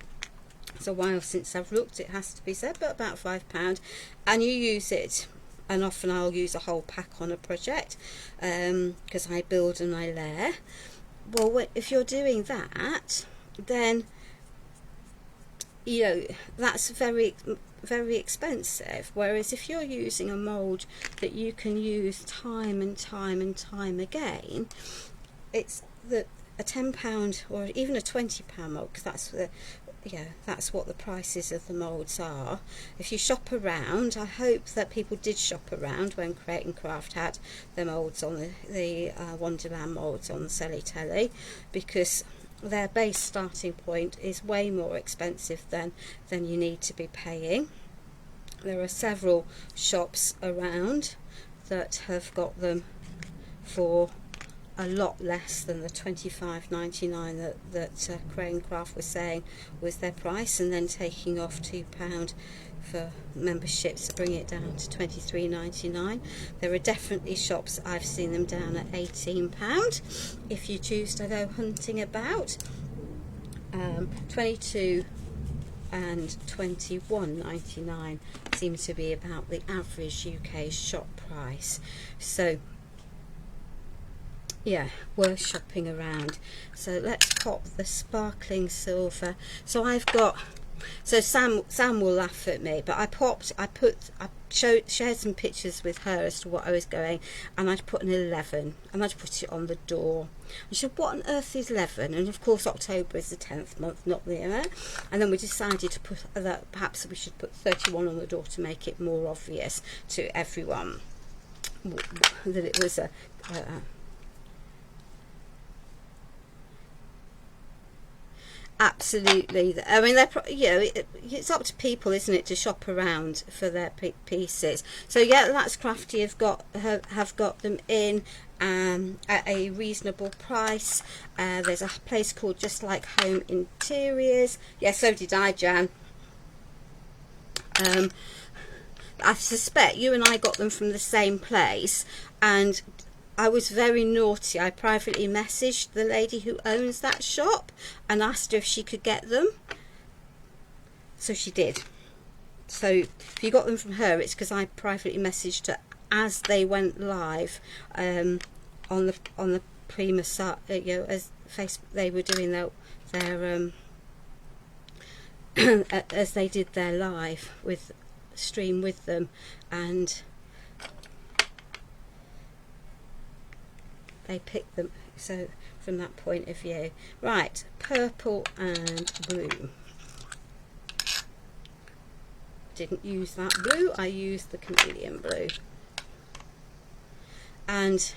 It's a while since I've looked, it has to be said, but about £5, and you use it. And often I'll use a whole pack on a project because I build and I layer. Well, if you're doing that, then that's very expensive. Whereas if you're using a mould that you can use time and time again, it's a £10 or even a £20 mould, because that's what the prices of the moulds are. If you shop around, I hope that people did shop around when Create and Craft had the moulds on the Wonderland moulds on the Selly Telly, because their base starting point is way more expensive than you need to be paying. There are several shops around that have got them for a lot less than the £25.99 that Create and Craft was saying was their price, and then taking off £2 for memberships to bring it down to £23.99. There are definitely shops I've seen them down at £18 if you choose to go hunting about. 22 and £21.99 seems to be about the average UK shop price. So worth shopping around. So let's pop the sparkling silver. So I've got, Sam will laugh at me, but I shared some pictures with her as to what I was going, and I'd put an 11 and I'd put it on the door. And she said, what on earth is 11? And of course October is the 10th month, not the year. And then we decided to put that perhaps we should put 31 on the door to make it more obvious to everyone that it was a absolutely. I mean, it's up to people, isn't it, to shop around for their pieces. So that's Crafty have got them in at a reasonable price. There's a place called Just Like Home Interiors. So did I, Jan. I suspect you and I got them from the same place, and I was very naughty. I privately messaged the lady who owns that shop and asked her if she could get them. So she did. So if you got them from her, it's because I privately messaged her as they went live on the Prima site. As Facebook, they were doing their as they did their live with stream with them, and they picked them. So from that point of view, right, purple and blue. Didn't use that blue, I used the chameleon blue. And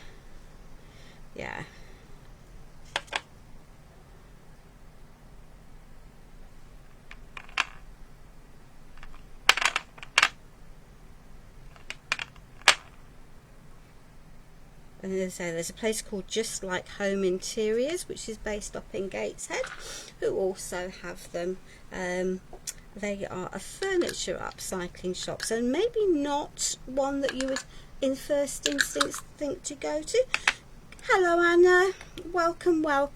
and as I say, there's a place called Just Like Home Interiors, which is based up in Gateshead, who also have them. They are a furniture upcycling shop, so maybe not one that you would in first instance think to go to. Hello Anna, welcome. Right,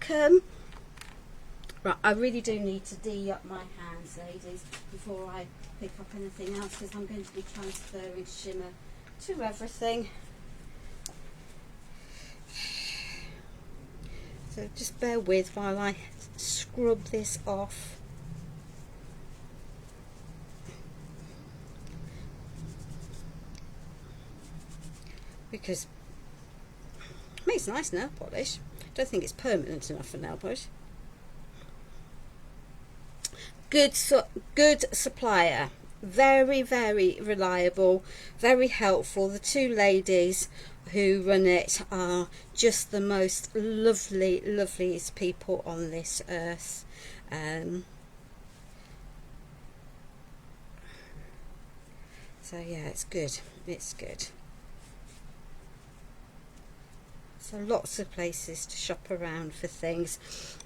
I really do need to up my hands, ladies, before I pick up anything else, because I'm going to be transferring shimmer to everything. So just bear with while I scrub this off. because it makes nice nail polish. Don't think it's permanent enough for nail polish. Good supplier, very, very reliable, very helpful. The two ladies who run it are just the most loveliest people on this earth. So yeah, it's good. It's good. So lots of places to shop around for things,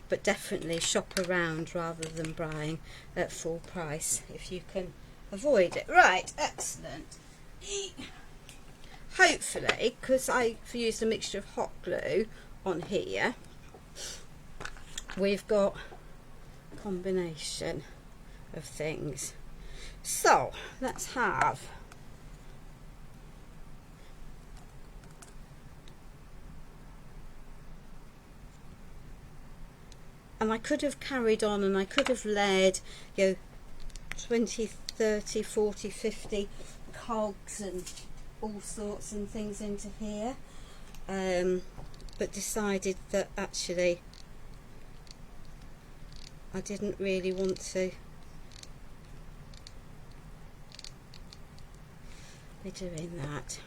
but definitely shop around rather than buying at full price if you can avoid it. Right, excellent. Hopefully, because I've used a mixture of hot glue on here, we've got a combination of things. So let's have and I could have carried on and I could have layered, you know, 20, 30, 40, 50 cogs and all sorts and things into here, but decided that actually I didn't really want to be doing that.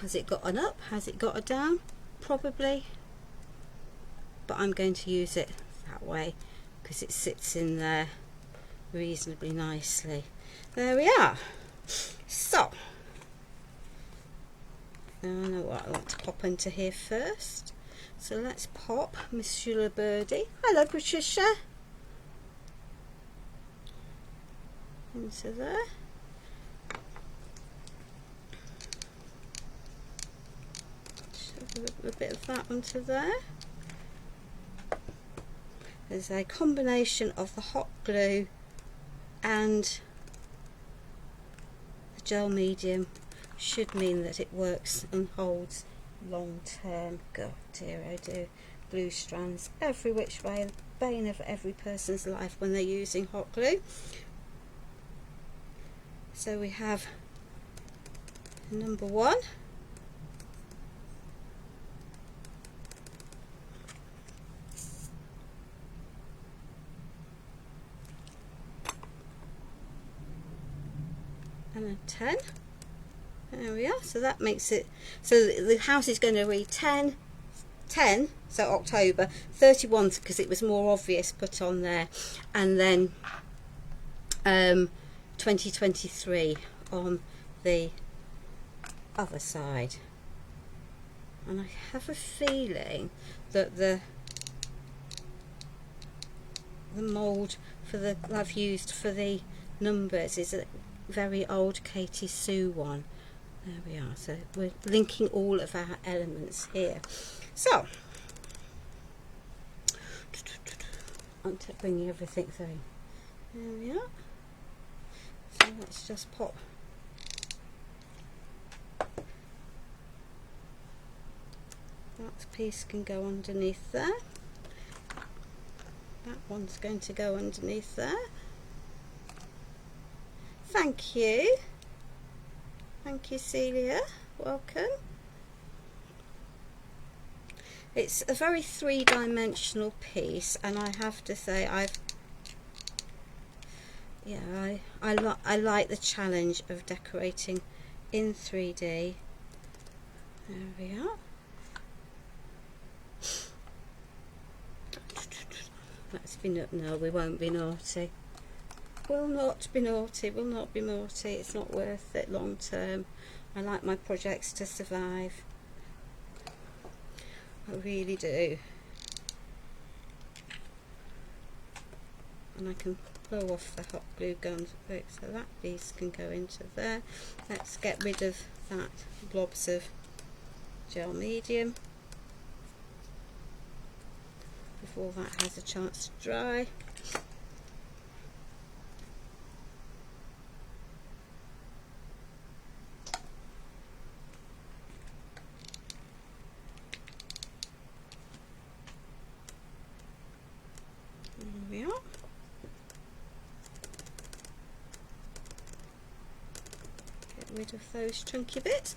Has it got an up? Has it got a down? Probably, but I'm going to use it that way because it sits in there reasonably nicely. There we are. So I know what I like to pop into here first. So let's pop Monsieur Le Birdie. Hello, Patricia. Into there. Shove a bit of that onto there. There's a combination of the hot glue and the gel medium. Should mean that it works and holds long term. God dear, oh dear. Glue strands every which way, the bane of every person's life when they're using hot glue. So we have number one. And a 10. There we are. So that makes it, so the house is going to read 10, so October, 31 because it was more obvious put on there, and then 2023 on the other side. And I have a feeling that the mould for the I've used for the numbers is a very old Katie Sue one. There we are. So we're linking all of our elements here. So I'm bringing everything through. There we are. So let's just pop that piece can go underneath there. That one's going to go underneath there. Thank you. Thank you, Celia. Welcome. It's a very three-dimensional piece, and I have to say I like the challenge of decorating in 3D. There we are. Let's be no, we won't be naughty. Will not be naughty, will not be naughty. It's not worth it long term. I like my projects to survive. I really do. And I can blow off the hot glue gun so that piece can go into there. Let's get rid of that blobs of gel medium before that has a chance to dry. rid of those chunky bits.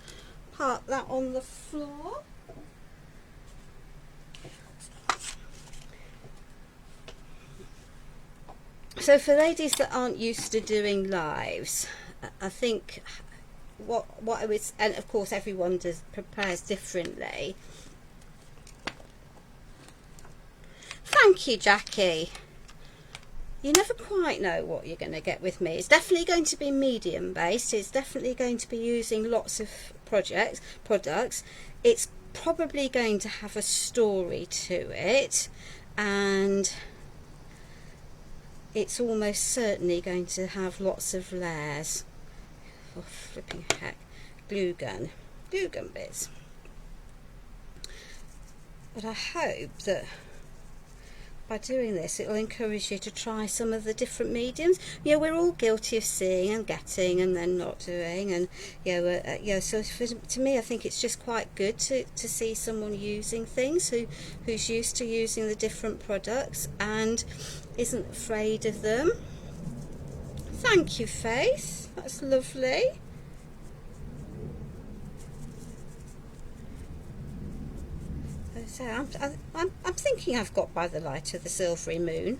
Park that on the floor. So for ladies that aren't used to doing lives, I think what I would, and of course everyone prepares differently. Thank you, Jackie. You never quite know what you're going to get with me. It's definitely going to be medium based. It's definitely going to be using lots of products. It's probably going to have a story to it, and it's almost certainly going to have lots of layers. Oh, flipping heck. Glue gun bits. But I hope that by doing this, it'll encourage you to try some of the different mediums. You know, we're all guilty of seeing and getting and then not doing, and so to me, I think it's just quite good to see someone using things who's used to using the different products and isn't afraid of them. Thank you, Faith. That's lovely. So I'm thinking I've got By the Light of the Silvery Moon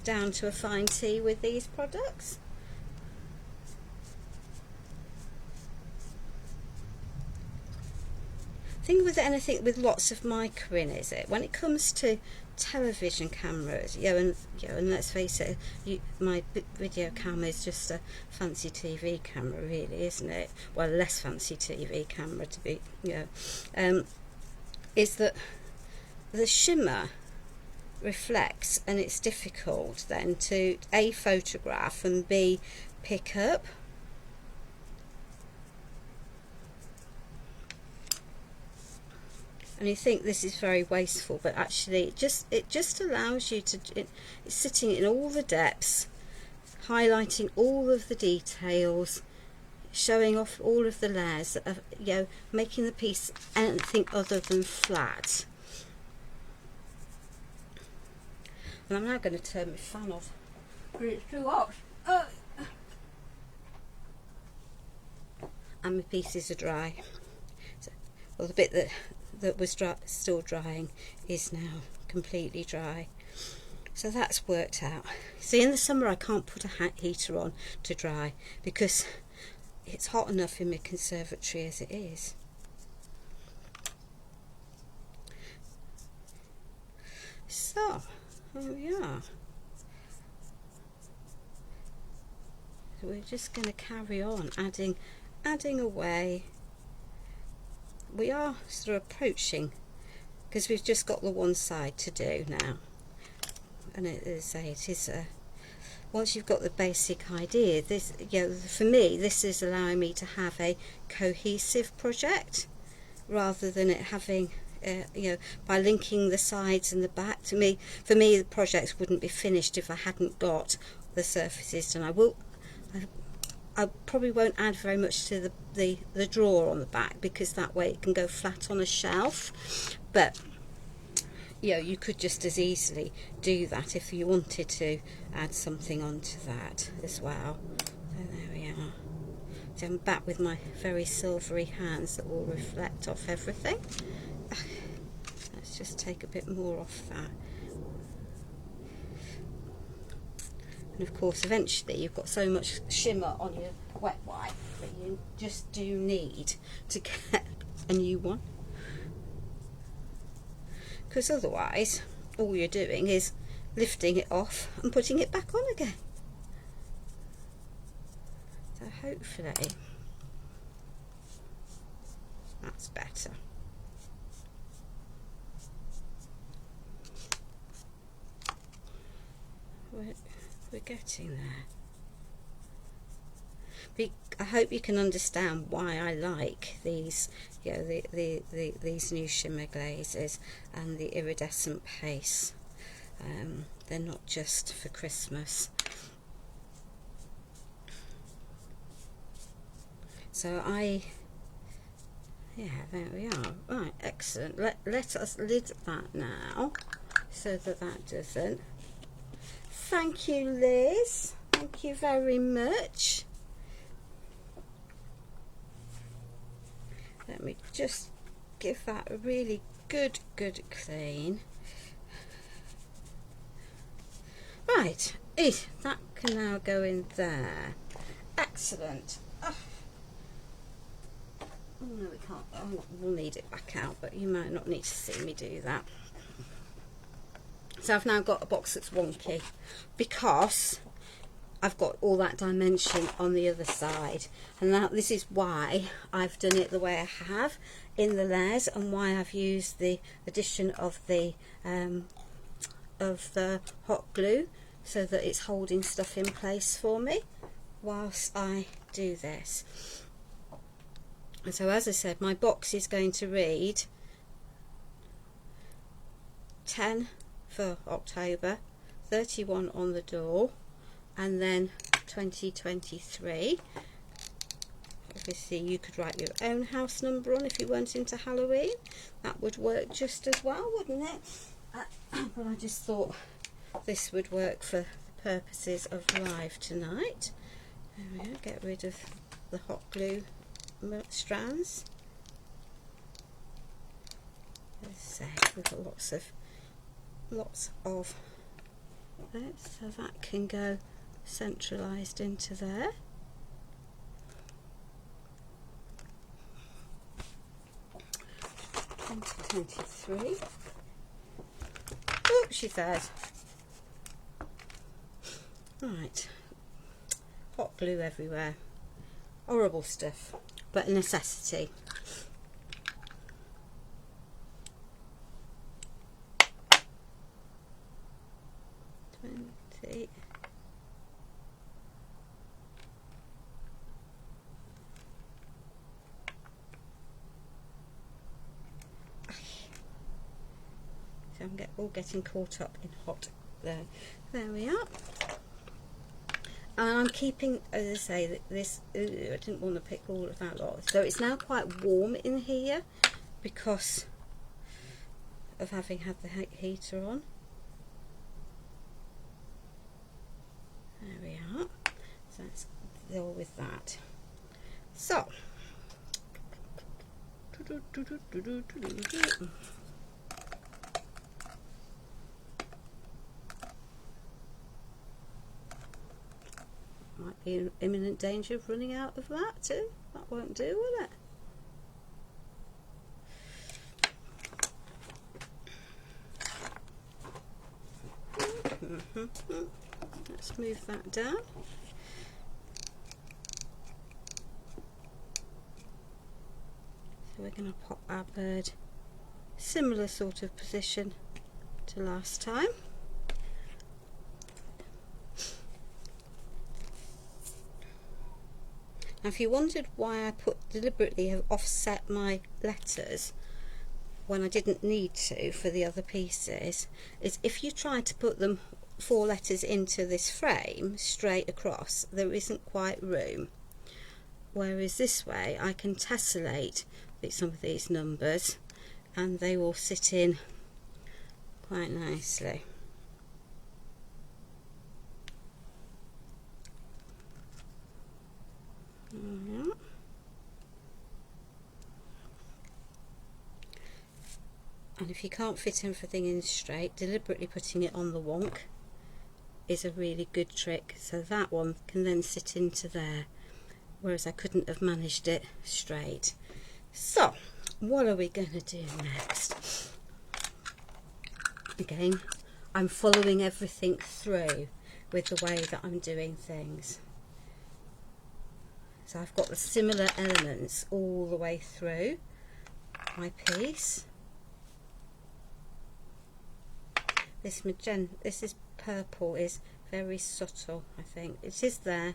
down to a fine tea with these products. Thing with anything with lots of mica in, is it? When it comes to television cameras, and let's face it, my video camera is just a fancy TV camera, really, isn't it? Well, less fancy TV camera to be, is that the shimmer reflects, and it's difficult then to A, photograph, and B, pick up. And you think this is very wasteful, but actually it just allows you to, it's sitting in all the depths, highlighting all of the details, showing off all of the layers that are, making the piece anything other than flat. And I'm now going to turn my fan off because it's too hot. And my pieces are dry. Well, the bit that was still drying is now completely dry, so that's worked out. See, in the summer I can't put a heater on to dry because it's hot enough in my conservatory as it is. So here we are. So we're just going to carry on adding away. We are sort of approaching, because we've just got the one side to do now, and it is once you've got the basic idea, this, for me, this is allowing me to have a cohesive project rather than it having, by linking the sides and the back. For me, the project wouldn't be finished if I hadn't got the surfaces done. I probably won't add very much to the drawer on the back, because that way it can go flat on a shelf, but you could just as easily do that if you wanted to add something onto that as well. So there we are. So I'm back with my very silvery hands that will reflect off everything. Let's just take a bit more off that. And of course, eventually you've got so much shimmer on your wet wipe that you just do need to get a new one, because otherwise all you're doing is lifting it off and putting it back on again. So hopefully that's better. We're getting there. I hope you can understand why I like these, these new shimmer glazes and the iridescent paste. They're not just for Christmas. So there we are. Right, excellent. Let us lid that now, so that doesn't. Thank you, Liz. Thank you very much. Let me just give that a really good clean. Right, that can now go in there. Excellent. Oh. No, we can't. Oh, we'll need it back out, but you might not need to see me do that. So I've now got a box that's wonky because I've got all that dimension on the other side, and now this is why I've done it the way I have in the layers, and why I've used the addition of the hot glue, so that it's holding stuff in place for me whilst I do this. And so, as I said, my box is going to read 10 for October, 31 on the door, and then 2023. Obviously you could write your own house number on if you weren't into Halloween. That would work just as well, wouldn't it? But I just thought this would work for the purposes of live tonight. There we go. Get rid of the hot glue strands. As I say, we've got lots of that, so that can go centralised into there. $20.23. Oh, she says. Right, hot glue everywhere. Horrible stuff, but a necessity. So I'm all getting caught up in hot there. There we are. And I'm keeping, as I say, that this, I didn't want to pick all of that lot. So it's now quite warm in here because of having had the heater on. There we are. So let's deal with that. So, might be in imminent danger of running out of that too. That won't do, will it? Let's move that down. So we're going to pop our bird similar sort of position to last time. Now, if you wondered why I deliberately have offset my letters when I didn't need to for the other pieces, is if you try to put them 4 letters into this frame straight across, there isn't quite room. Whereas this way I can tessellate some of these numbers and they will sit in quite nicely. And if you can't fit everything in straight, deliberately putting it on the wonk is a really good trick. So that one can then sit into there, whereas I couldn't have managed it straight. So what are we going to do next? Again, I'm following everything through with the way that I'm doing things. So I've got the similar elements all the way through my piece. This is purple, is very subtle, I think. It is there.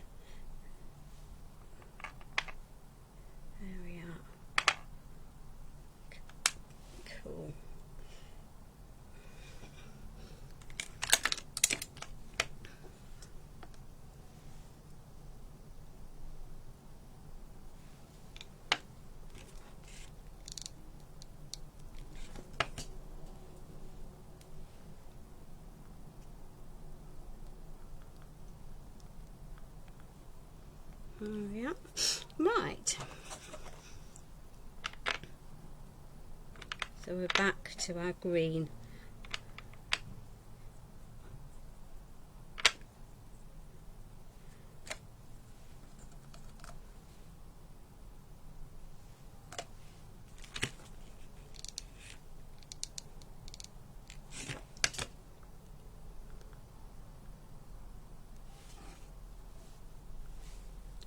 There we are. Cool. So we're back to our green.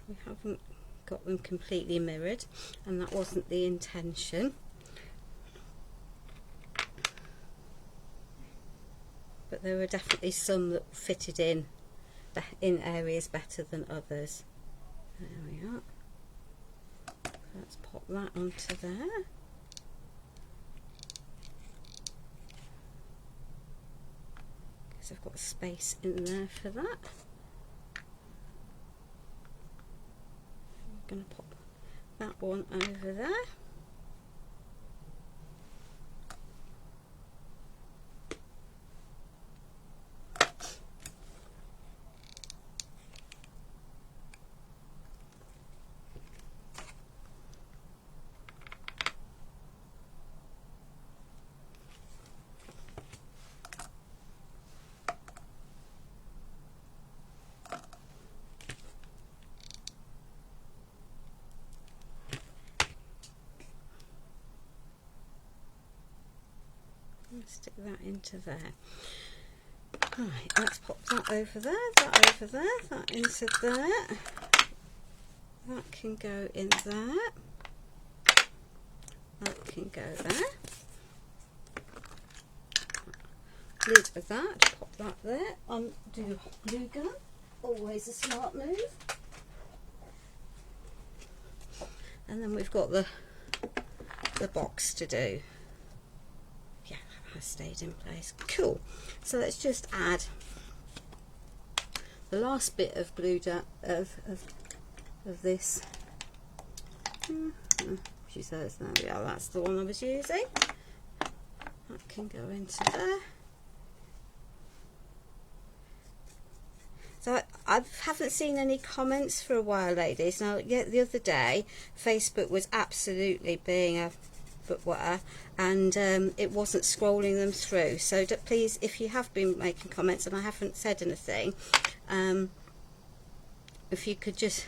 We haven't got them completely mirrored, and that wasn't the intention, but there were definitely some that fitted in areas better than others. There we are. Let's pop that onto there. Because I've got space in there for that. Going to pop that one over there. Stick that into there. Right, let's pop that over there, that over there, that into there. That can go in there. That can go there. Lid of that, pop that there. Undo glue gun, always a smart move. And then we've got the box to do. Has stayed in place. Cool. So let's just add the last bit of glue of this. She says, there we are, that's the one I was using. That can go into there. So I haven't seen any comments for a while, ladies. Now, yeah, the other day Facebook was absolutely being a footwear, and it wasn't scrolling them through. So please, if you have been making comments and I haven't said anything, if you could just,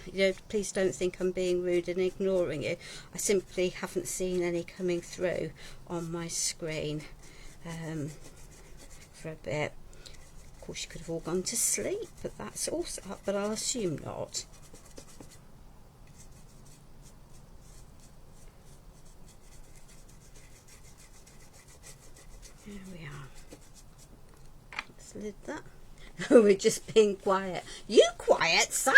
please don't think I'm being rude and ignoring you. I simply haven't seen any coming through on my screen for a bit. Of course, you could have all gone to sleep, but that's also up, but I'll assume not. There we are. Let's lid that. We're just being quiet. You quiet, Sam?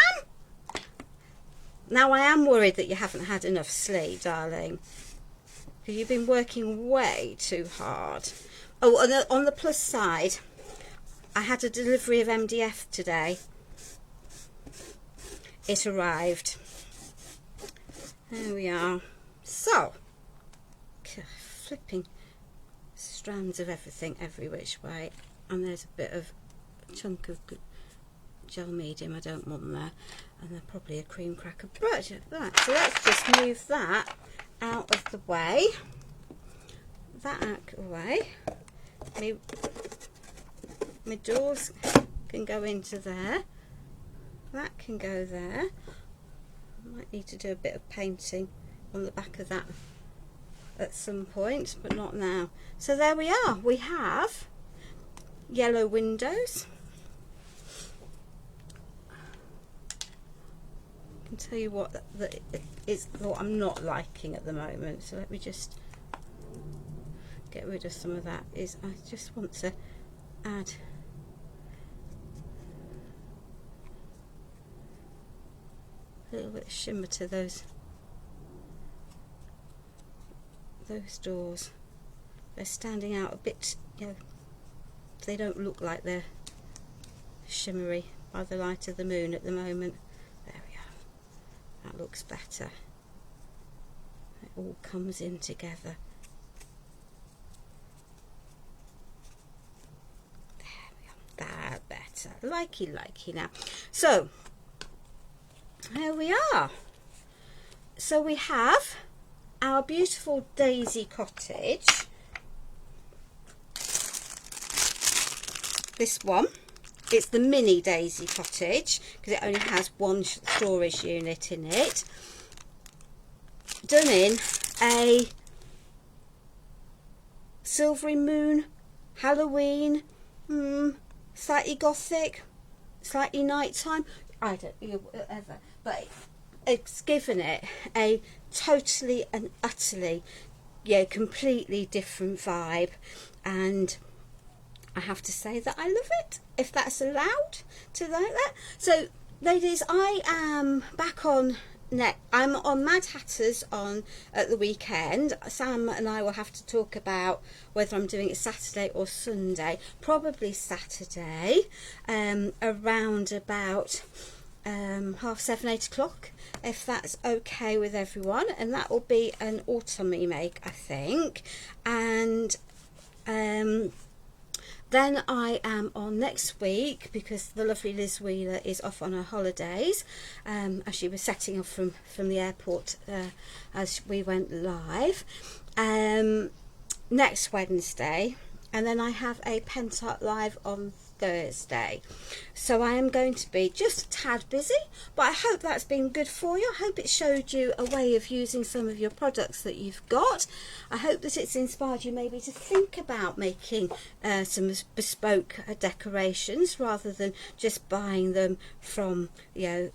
Now I am worried that you haven't had enough sleep, darling. Because you've been working way too hard. Oh, on the plus side, I had a delivery of MDF today. It arrived. There we are. So, flipping strands of everything every which way, and there's a bit of a chunk of gel medium I don't want there, and then probably a cream cracker brush. Right, so let's just move that out of the way. That out of the way. My doors can go into there. That can go there. I might need to do a bit of painting on the back of that at some point, but not now. So there we are. We have yellow windows. I can tell you what what I'm not liking at the moment. So let me just get rid of some of that. I just want to add a little bit of shimmer to those doors. They're standing out a bit, they don't look like they're shimmery by the light of the moon at the moment. There we are. That looks better. It all comes in together. There we are. That better. Likey now. So here we are. So we have our beautiful daisy cottage. this one. It's the mini daisy cottage because it only has one storage unit in it. Done in a silvery moon, Halloween, slightly gothic, slightly nighttime. I don't know, whatever. But it's given it a totally and utterly, completely different vibe, and I have to say that I love it, if that's allowed to like that. So, ladies, I am back on. I'm on Mad Hatters at the weekend. Sam and I will have to talk about whether I'm doing it Saturday or Sunday. Probably Saturday, around about 7:30, 8 o'clock, if that's okay with everyone. And that will be an autumny make, I think. And then I am on next week because the lovely Liz Wheeler is off on her holidays, as she was setting off from the airport as we went live next Wednesday, and then I have a Pentart live on Thursday. So I am going to be just a tad busy, but I hope that's been good for you. I hope it showed you a way of using some of your products that you've got. I hope that it's inspired you maybe to think about making some bespoke decorations rather than just buying them from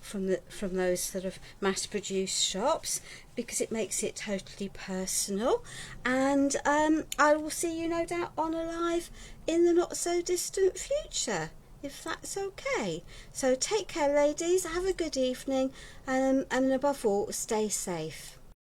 from those sort of mass-produced shops, because it makes it totally personal. And I will see you no doubt on a live in the not so distant future, if that's okay. So take care, ladies, have a good evening, and above all, stay safe.